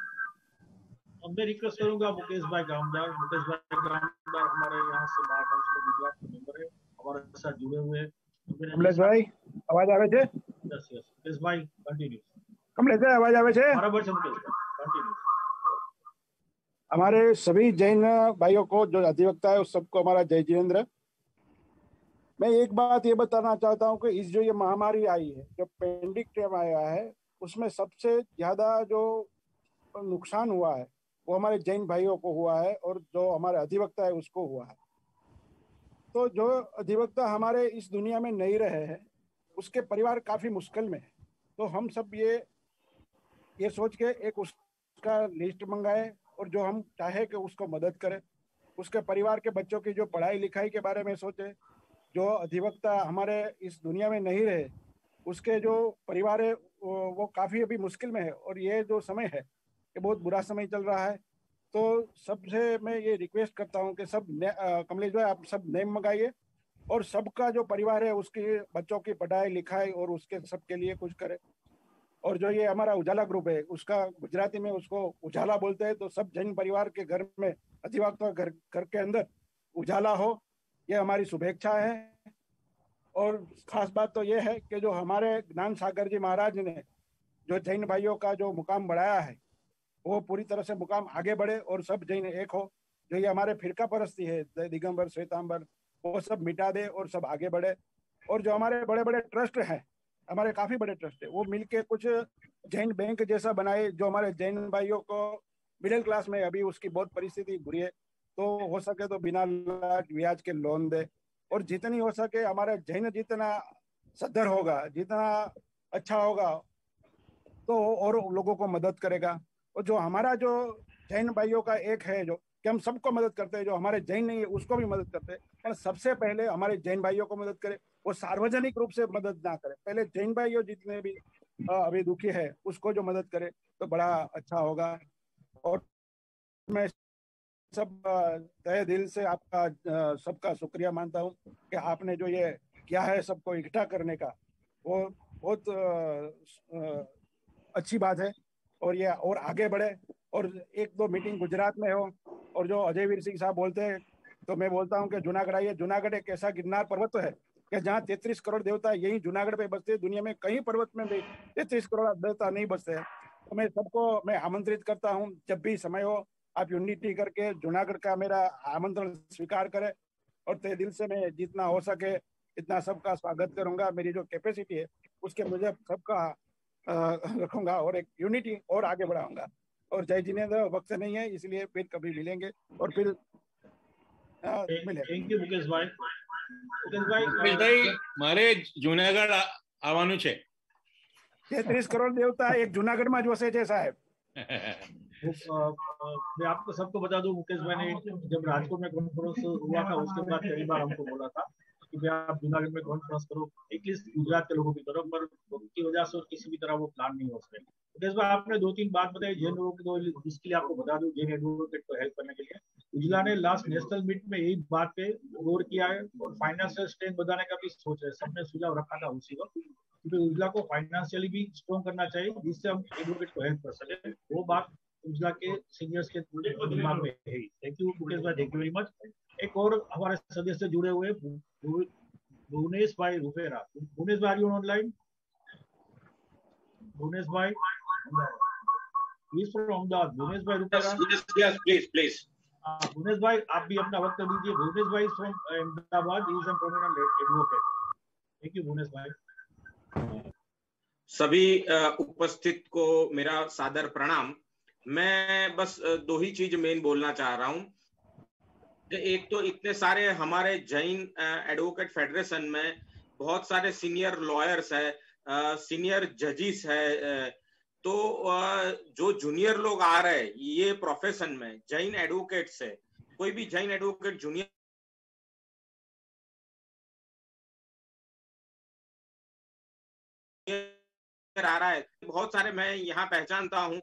अब मैं रिक्वेस्ट करूंगा मुकेश भाई गामदार। मुकेश भाई गामदार हमारे यहाँ से बार काउंसिल गुजरात के मेंबर है, हमारे साथ जुड़े हुए हैं। कमलेश भाई अवाज आवे छे? यस यस मुकेश भाई कंटिन्यू। कमलेश भाई अवाज आवे छे? बराबर से मुकेश भाई कंटिन्यू। हमारे सभी जैन भाइयों को, जो अधिवक्ता है, उस सबको हमारा जय जिनेंद्र। मैं एक बात ये बताना चाहता हूँ कि इस जो ये महामारी आई है, जो पेंडेमिक टाइम आया है, उसमें सबसे ज्यादा जो नुकसान हुआ है वो हमारे जैन भाइयों को हुआ है और जो हमारे अधिवक्ता है उसको हुआ है। तो जो अधिवक्ता हमारे इस दुनिया में नहीं रहे हैं उसके परिवार काफी मुश्किल में है। तो हम सब ये सोच के एक उसका लिस्ट मंगाए और जो हम चाहे कि उसको मदद करें, उसके परिवार के बच्चों की जो पढ़ाई लिखाई के बारे में सोचे। जो अधिवक्ता हमारे इस दुनिया में नहीं रहे उसके जो परिवार है वो काफी अभी मुश्किल में है और ये जो समय है ये बहुत बुरा समय चल रहा है। तो सबसे मैं ये रिक्वेस्ट करता हूँ कि सब कमलेश भाई आप सब नेम मंगाइए और सबका जो परिवार है उसके बच्चों की पढ़ाई लिखाई और उसके सबके लिए कुछ करे। और जो ये हमारा उजाला ग्रुप है उसका गुजराती में उसको उजाला बोलते हैं। तो सब जैन परिवार के घर में अधिवक्ता घर के अंदर उजाला हो, ये हमारी शुभेच्छा है। और खास बात तो ये है कि जो हमारे ज्ञान सागर जी महाराज ने जो जैन भाइयों का जो मुकाम बढ़ाया है वो पूरी तरह से मुकाम आगे बढ़े और सब जैन एक हो। जो ये हमारे फिरका परस्ती है दिगंबर श्वेतांबर वो सब मिटा दे और सब आगे बढ़े। और जो हमारे बड़े बड़े ट्रस्ट हैं, हमारे काफी बड़े ट्रस्ट है, वो मिलके कुछ जैन बैंक जैसा बनाए जो हमारे जैन भाइयों को मिडिल क्लास में अभी उसकी बहुत परिस्थिति बुरी है, तो हो सके तो बिना ब्याज के लोन दे। और जितनी हो सके हमारे जैन जितना सद्धर होगा, जितना अच्छा होगा तो और लोगों को मदद करेगा। और जो हमारा जो जैन भाइयों का एक है जो कि हम सबको मदद करते हैं, जो हमारे जैन नहीं है उसको भी मदद करते हैं, पर सबसे पहले हमारे जैन भाइयों को मदद करें। वो सार्वजनिक रूप से मदद ना करे, पहले जैन भाइयों जितने भी अभी दुखी है उसको जो मदद करे तो बड़ा अच्छा होगा। और मैं सब तहे दिल से आपका सबका शुक्रिया मानता हूँ कि आपने जो ये किया है सबको इकट्ठा करने का, वो बहुत अच्छी बात है। और ये और आगे बढ़े और एक दो मीटिंग गुजरात में हो। और जो अजय वीर सिंह साहब बोलते हैं तो मैं बोलता हूँ कि जूनागढ़ आइए। जूनागढ़ एक ऐसा गिरनार पर्वत तो है कि जहाँ 33 करोड़ देवता यही जूनागढ़ पे बसते हैं। दुनिया में कहीं पर्वत में भी 33 करोड़ देवता नहीं बसते हैं। तो मैं सबको मैं आमंत्रित करता हूँ, जब भी समय हो आप यूनिटी करके जूनागढ़ का मेरा आमंत्रण स्वीकार करें। और तहे दिल से मैं जितना हो सके इतना सबका स्वागत करूंगा। मेरी जो कैपेसिटी है उसके मुझे सबका रखूंगा और एक यूनिटी और आगे बढ़ाऊंगा। और जय जिनेंद्र, वक्त नहीं है इसलिए फिर कभी मिलेंगे और फिर मिलेंगे। थैंक यू मुकेश भाई। मुकेश भाई मारे जूनागढ़ આવવાનું છે। 33 करोड़ देवता एक जूनागढ़ में जो से साहब। मैं आपको सबको बता दूं, मुकेश भाई ने जब राजकोट में कॉन्फ्रेंस हुआ था उसके बाद कई बार हमको बोला था कि भाई आप जूनागढ़ में कॉन्फ्रेंस करो, एटलीस्ट गुजरात के लोगों की तरफ, पर की वजह से किसी भी तरह वो प्लान नहीं हो सके। मुकेश भाई आपने 2-3 बात बताई जैन लोगों की, तो इसके लिए आपको बता दूं जैन एडवोकेट को हेल्प करने के लिए उजला ने लास्ट नेशनल मीट में यही बात पे गौर किया है और फाइनेंशियल स्ट्रेंथ बढ़ाने का भी सोच है। सबने सुझाव रखा था उसी वक्त कि उजला को फाइनेंशियली भी स्ट्रॉन्ग करना चाहिए जिससे हम एडवोकेट को हेल्प कर सके। वो बात उजला के सीनियर्स के दिमाग में है। थैंक यू मुकेश भाई, थैंक यू वेरी मच। एक और हमारे सदस्य जुड़े हुए भुवनेश भाई रुपेरा। भुवनेश भाई, आर यू ऑनलाइन? भुवनेश भाई फ्रॉम अहमदाबाद। भुवनेश भाई रुपेरा, yes, please. भुवनेश भाई आप भी अपना वक्त दीजिए। भुवनेश भाई from Ahmedabad, he is an prominent advocate. Thank you Bhuvnesh भाई। सभी उपस्थित को मेरा सादर प्रणाम। मैं बस दो ही चीज मेन बोलना चाह रहा हूं कि एक तो इतने सारे हमारे जैन एडवोकेट फेडरेशन में बहुत सारे सीनियर लॉयर्स है, सीनियर जजिस है, तो जो जूनियर लोग आ रहे हैं ये प्रोफेशन में जैन एडवोकेट्स है, कोई भी जैन एडवोकेट जूनियर आ रहा है, बहुत सारे मैं यहाँ पहचानता हूँ।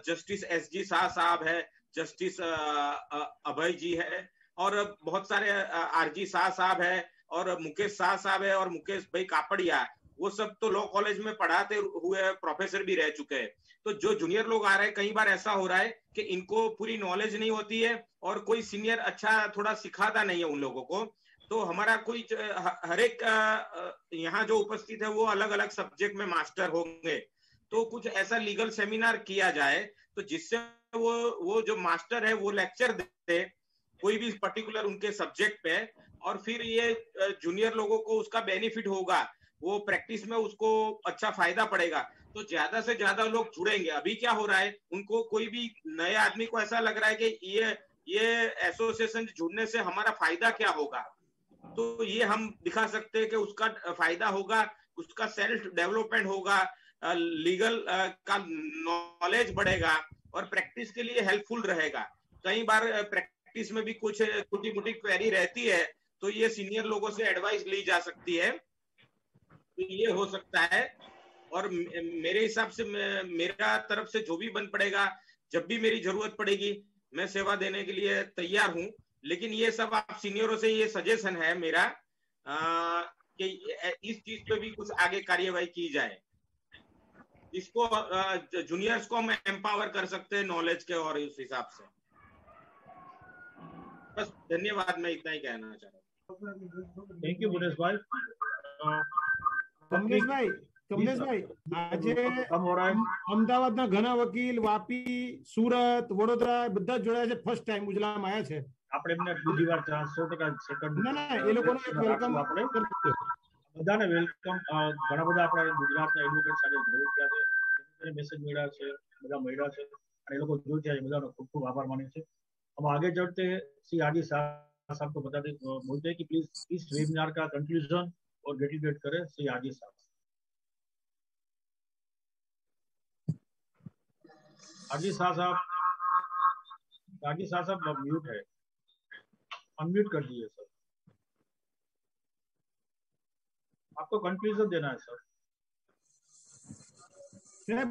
जस्टिस SG शाह साहब है, जस्टिस अभय जी है, और बहुत सारे RG शाह साहब है, और मुकेश शाह साहब है, और मुकेश भाई कापड़िया, वो सब तो लॉ कॉलेज में पढ़ाते हुए प्रोफेसर भी रह चुके हैं। तो जो जूनियर लोग आ रहे हैं, कई बार ऐसा हो रहा है कि इनको पूरी नॉलेज नहीं होती है और कोई सीनियर अच्छा थोड़ा सिखाता नहीं है उन लोगों को। तो हमारा कोई हर एक यहाँ जो उपस्थित है वो अलग अलग सब्जेक्ट में मास्टर होंगे, तो कुछ ऐसा लीगल सेमिनार किया जाए तो जिससे वो जो मास्टर है वो लेक्चर दे कोई भी पर्टिकुलर उनके सब्जेक्ट पे, और फिर ये जूनियर लोगों को उसका बेनिफिट होगा, वो प्रैक्टिस में उसको अच्छा फायदा पड़ेगा, तो ज्यादा से ज्यादा लोग जुड़ेंगे। अभी क्या हो रहा है, उनको कोई भी नए आदमी को ऐसा लग रहा है कि ये एसोसिएशन जुड़ने से हमारा फायदा क्या होगा, तो ये हम दिखा सकते हैं कि उसका फायदा होगा, उसका सेल्फ डेवलपमेंट होगा, लीगल का नॉलेज बढ़ेगा और प्रैक्टिस के लिए हेल्पफुल रहेगा। कई बार प्रैक्टिस में भी कुछ छोटी मोटी क्वेरी रहती है, तो ये सीनियर लोगों से एडवाइस ली जा सकती है, तो ये हो सकता है। और मेरे हिसाब से मेरा तरफ से जो भी बन पड़ेगा, जब भी मेरी जरूरत पड़ेगी, मैं सेवा देने के लिए तैयार हूं। लेकिन ये सब आप सीनियरों से ये सजेशन है मेरा कि इस चीज पे भी कुछ आगे कार्यवाही की जाए, इसको जूनियर्स को हम एम्पावर कर सकते हैं नॉलेज के, और इस हिसाब से बस धन्यवाद, मैं इतना ही कहना चाह रहा हूँ। थैंक यू मुकेश भाई। कमलेश भाई આજે અમદાવાદના ઘણા વકીલ વાપી, સુરત, વડોદરા બધા જોડાયા છે, ફર્સ્ટ ટાઈમ ઉજલામાં આવ્યા છે। આપણે એમને બીજી વાર 100% સેકન્ડ ના એ લોકોને એક વેલકમ આપણે બધાને વેલકમ। ઘણા બધા આપણા ગુજરાતના એડવોકેટ સાથે જોડાઈ ગયા છે, મેસેજ મળ્યા છે, બધા મળ્યા છે અને એ લોકો જોઈ ગયા છે, બધાનો ખૂબ ખૂબ આભાર માનીએ છીએ। हम आगे चलते श्री RG शाह साहब को बताते बोलते हैं कि प्लीज इस वेबिनार का कंक्लूजन और डेडिकेट करें श्री RG साहब। RG शाह साहब म्यूट है, अनम्यूट कर दीजिए सर, आपको कंक्लूजन देना है सर।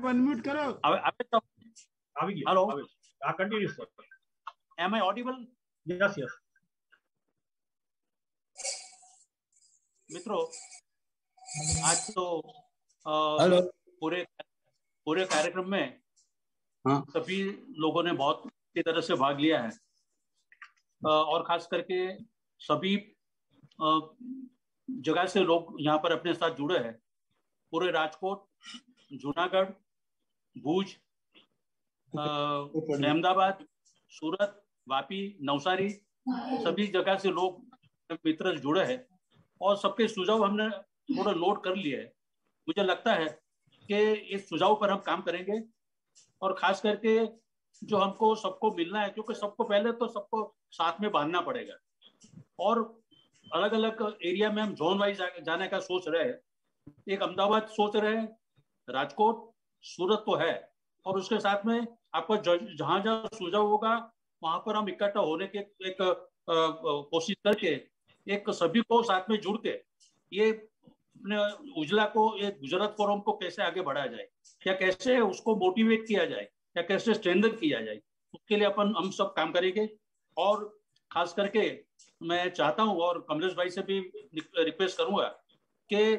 अनम्यूट करो। Hello, continue sir. Am I audible? Yes, yes. मित्रों, आज तो पूरे कार्यक्रम में सभी लोगों ने बहुत अच्छी तरह से भाग लिया है, और खास करके सभी जगह से लोग यहाँ पर अपने साथ जुड़े हैं। पूरे राजकोट, जूनागढ़, भुज, अहमदाबाद, सूरत, वापी, नवसारी, सभी जगह से लोग मित्र जुड़े हैं और सबके सुझाव हमने थोड़ा नोट कर लिए है। मुझे लगता है कि इस सुझाव पर हम काम करेंगे, और खास करके जो हमको सबको मिलना है, क्योंकि सबको पहले तो सबको साथ में बांधना पड़ेगा, और अलग अलग एरिया में हम जोन वाइज जाने का सोच रहे हैं। एक अहमदाबाद सोच रहे हैं, राजकोट, सूरत तो है, और उसके साथ में आपको जहां जहां सुझाव होगा वहां पर हम इकट्ठा होने के एक कोशिश करके एक सभी को साथ में जुड़ के ये अपने उजला को, ये गुजरात फोरम को कैसे आगे बढ़ाया जाए, या कैसे उसको मोटिवेट किया जाए, या कैसे स्ट्रेंथन किया जाए, उसके लिए हम सब काम करेंगे। और खास करके मैं चाहता हूँ, और कमलेश भाई से भी रिक्वेस्ट करूंगा कि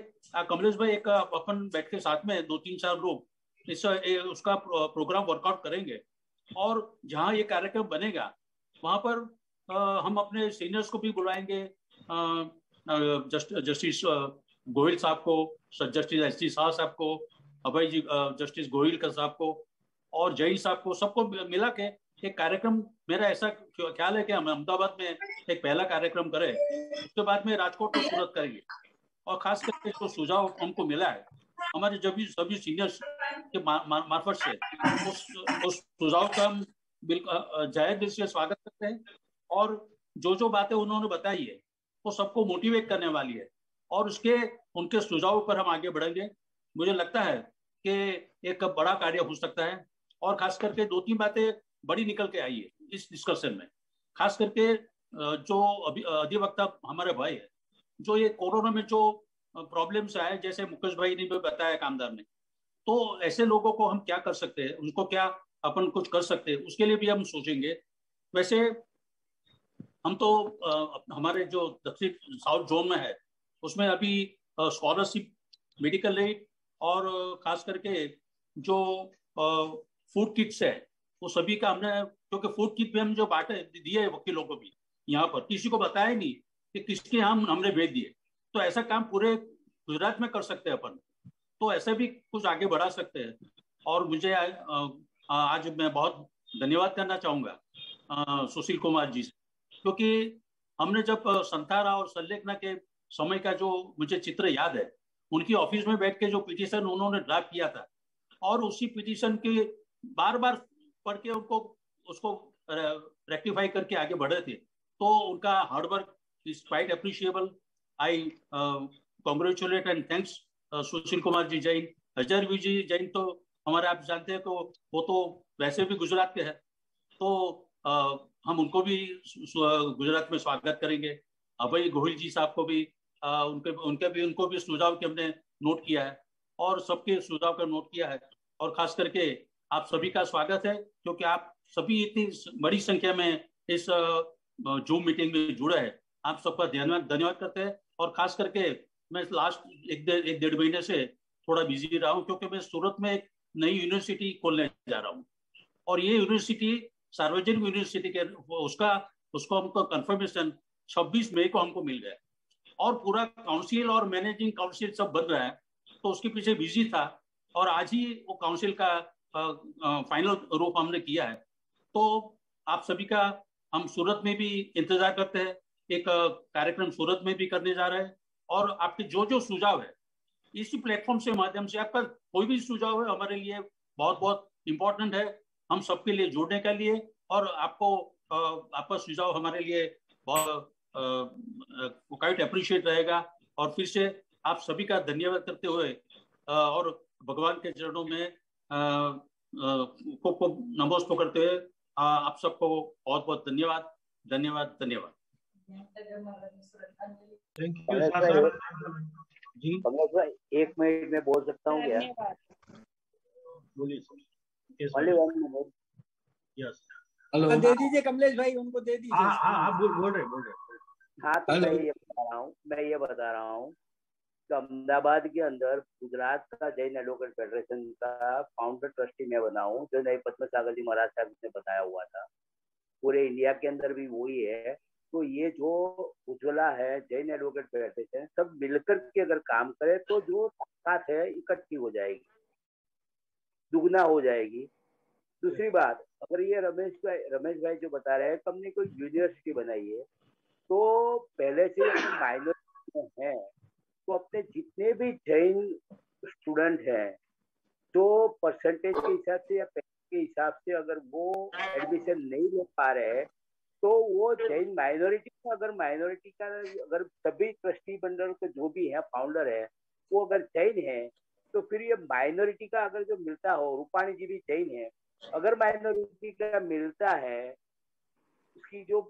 कमलेश भाई एक अपन बैठ के साथ में 2-3-4 लोग उसका प्रोग्राम वर्कआउट करेंगे, और जहाँ ये कार्यक्रम बनेगा वहाँ पर हम अपने सीनियर्स को भी बुलाएंगे, जस्टिस गोयल साहब को, जस्टिस SG शाह साहब को, अभय जी, जस्टिस गोयल का साहब को, और जैन साहब को, सबको मिला के एक कार्यक्रम, मेरा ऐसा ख्याल है कि हम अहमदाबाद में एक पहला कार्यक्रम करें, उसके बाद में राजकोट और सूरत करेंगे। और खास करके जो सुझाव हमको मिला है हमारे सभी सीनियर्स के मार्फत से उस सुझाव का हम जाहिर दिल से स्वागत करते हैं। और जो बातें उन्होंने बताई है वो सबको मोटिवेट करने वाली है और उनके सुझावों पर हम आगे बढ़ेंगे। मुझे लगता है कि एक बड़ा कार्य हो सकता है और खास करके 2-3 बातें बड़ी निकल के आई है इस डिस्कशन में। खास करके जो अधिवक्ता हमारे भाई है, जो ये कोरोना में जो प्रॉब्लम्स आए, जैसे मुकेश भाई ने भी बताया कामदार ने, तो ऐसे लोगों को हम क्या कर सकते हैं, उनको क्या अपन कुछ कर सकते हैं, उसके लिए भी हम सोचेंगे। वैसे हम तो हमारे जो दक्षिण साउथ जोन में है उसमें अभी स्कॉलरशिप, मेडिकल एड और खास करके जो फूड किट्स है वो सभी का हमने, क्योंकि फूड किट भी हम जो बांटे दिए वकीलों को भी, यहाँ पर किसी को बताया नहीं कि किसके हमने भेज दिए। तो ऐसा काम पूरे गुजरात में कर सकते हैं अपन, तो ऐसे भी कुछ आगे बढ़ा सकते हैं। और मुझे आज मैं बहुत धन्यवाद करना चाहूँगा सुशील कुमार जी से, क्योंकि हमने जब संथारा और संलेखना के समय का जो मुझे चित्र याद है, उनकी ऑफिस में बैठ के जो पिटीशन उन्होंने ड्राफ्ट किया था और उसी पिटीशन के बार बार पढ़ के उसको रेक्टिफाई करके आगे बढ़े थे, तो उनका hard work is quite appreciable. I congratulate and thanks Sushil Kumar ji Jain. Ajay Vijay Jain तो हमारे आप जानते हैं, तो वो तो वैसे भी गुजरात के हैं, तो हम उनको भी गुजरात में स्वागत करेंगे। अभय गोहिल जी साहब को भी उनको भी सुझाव के हमने नोट किया है और सबके सुझाव का नोट किया है। और खास करके आप सभी का स्वागत है, क्योंकि आप सभी इतनी बड़ी संख्या में इस जूम मीटिंग में जुड़े हैं। आप सबका धन्यवाद करते हैं। और खास करके मैं लास्ट एक 1.5 महीने से थोड़ा बिजी रहा हूँ, क्योंकि मैं सूरत में एक नई यूनिवर्सिटी खोलने जा रहा हूँ और ये यूनिवर्सिटी सार्वजनिक यूनिवर्सिटी के उसको हमको कंफर्मेशन 26 मई को हमको मिल गया और पूरा काउंसिल और मैनेजिंग काउंसिल सब बन रहा है, तो उसके पीछे बिजी था और आज ही वो काउंसिल का फाइनल रूप हमने किया है। तो आप सभी का हम सूरत में भी इंतजार करते हैं, एक कार्यक्रम सूरत में भी करने जा रहे हैं और आपके जो सुझाव है इसी प्लेटफॉर्म से माध्यम से आपका कोई भी सुझाव है हमारे लिए बहुत बहुत इम्पोर्टेंट है, हम सबके लिए जुड़ने के लिए। और आपका सुझाव हमारे लिए बहुत काइट अप्रिशिएट रहेगा। और फिर से आप सभी का धन्यवाद करते हुए और भगवान के चरणों में को नमस्कार करते हुए आप सबको बहुत बहुत धन्यवाद धन्यवाद धन्यवाद। थैंक यू जी। कमलेश भाई 1 मिनट में बोल सकता हूँ क्या? बोलिए। यस हेलो, दे दीजिए कमलेश भाई, उनको दे दीजिए। हाँ बोल रहे। हाँ, तो मैं ये बता रहा हूँ कि अहमदाबाद के अंदर गुजरात का जैन एडवोकेट फेडरेशन का फाउंडर ट्रस्टी मैं बना हूँ, जो नए पद्म सागर जी महाराज साहब ने बताया हुआ था। पूरे इंडिया के अंदर भी वही है। तो ये जो उज्ज्वला है, जैन एडवोकेट फेडरेशन, सब मिलकर के अगर काम करे तो जो ताकत है इकट्ठी हो जाएगी, दुगना हो जाएगी। दूसरी बात, अगर ये रमेश भाई जो बता रहे हैं, हमने कोई यूनिवर्सिटी बनाई है, तो पहले से माइनॉरिटी में है, तो अपने जितने भी जैन स्टूडेंट हैं, तो परसेंटेज के हिसाब से या पैसे के हिसाब से अगर वो एडमिशन नहीं ले पा रहे हैं, तो वो जैन माइनॉरिटी का, अगर सभी ट्रस्टी मंडल के जो भी है फाउंडर है वो अगर जैन है, तो फिर ये माइनॉरिटी का अगर जो मिलता हो, रूपाणी जी भी जैन है, अगर माइनॉरिटी का मिलता है उसकी जो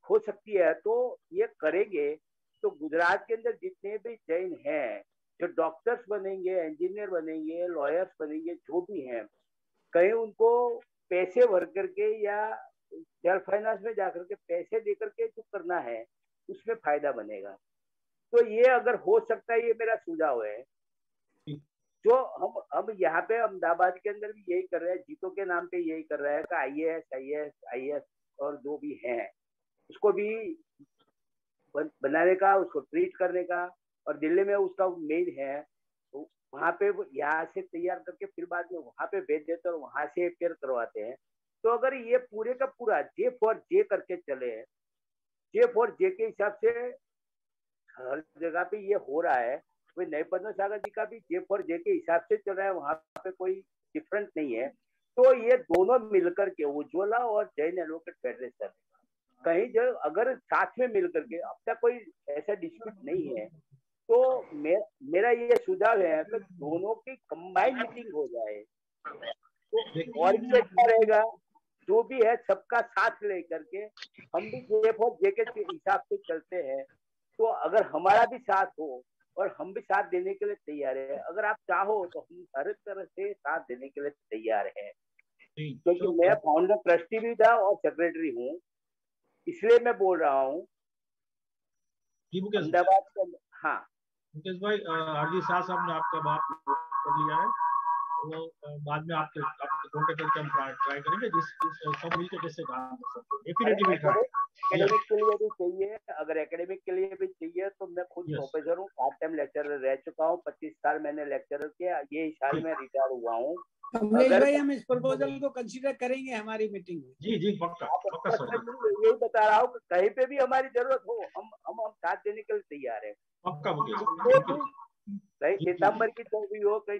हो सकती है तो ये करेंगे, तो गुजरात के अंदर जितने भी जैन हैं, जो डॉक्टर्स बनेंगे, इंजीनियर बनेंगे, लॉयर्स बनेंगे, जो भी हैं, कहीं उनको पैसे भर करके या सेल्फ फाइनेंस में जाकर के पैसे देकर के जो करना है उसमें फायदा बनेगा। तो ये अगर हो सकता है, ये मेरा सुझाव है। जो हम यहाँ पे अहमदाबाद के अंदर भी यही कर रहे हैं, जीतो के नाम पे यही कर रहे हैं कि IAS और जो भी हैं उसको भी बनाने का, उसको ट्रीट करने का, और दिल्ली में उसका मेन है, तो वहाँ पे यहाँ से तैयार करके फिर बाद में वहाँ पे भेज देते और वहाँ से अपेयर करवाते हैं। तो अगर ये पूरे का पूरा J4J करके चले, J4J के हिसाब से हर जगह पे ये हो रहा है, वही नए पद्म सागर जी का भी जे फॉर जे के हिसाब से चल रहा है, वहां पे कोई डिफरेंस नहीं है। तो ये दोनों मिलकर के उज्ज्वला और जैन एडवोकेट फेडरेशन कहीं जो अगर साथ में मिलकर के, अब तक कोई ऐसा डिस्प्यूट नहीं है, तो मेरा ये सुझाव है कि दोनों की कंबाइंड मीटिंग हो जाए तो और भी अच्छा रहेगा। जो भी है सबका साथ लेकर के हम भी जे फॉर जे के हिसाब से चलते हैं, तो अगर हमारा भी साथ हो और हम भी साथ देने के लिए तैयार है, अगर आप चाहो तो हम हर तरह से साथ देने के लिए तैयार है। क्योंकि मैं फाउंडर ट्रस्टी भी था और सेक्रेटरी हूँ, इसलिए मैं बोल रहा हूँ अहमदाबाद के। हाँ मुकेश भाई, आरजी शाह साहब ने आपका बात कर लिया है, वो बाद में आपके कॉन्टेक्ट करके हम ट्राई करेंगे सब मिलकर कैसे काम कर सकते हैं। डेफिनेटली एकेडमिक के लिए भी चाहिए, अगर एकेडमिक के लिए भी चाहिए तो मैं खुद प्रोफेसर हूँ, पार्ट टाइम लेक्चरर रह चुका हूँ, 25 साल मैंने लेक्चरर किया, ये साल में रिटायर हुआ हूँ। कमलेश भाई, हम इस प्रपोजल को कंसीडर करेंगे हमारी मीटिंग में। जी पक्का सर। यही बता रहा हूँ कि कहीं पे भी हमारी जरूरत हो हम साथ देने के लिए तैयार है। पक्का कहीं सितंबर की जो भी हो, कहीं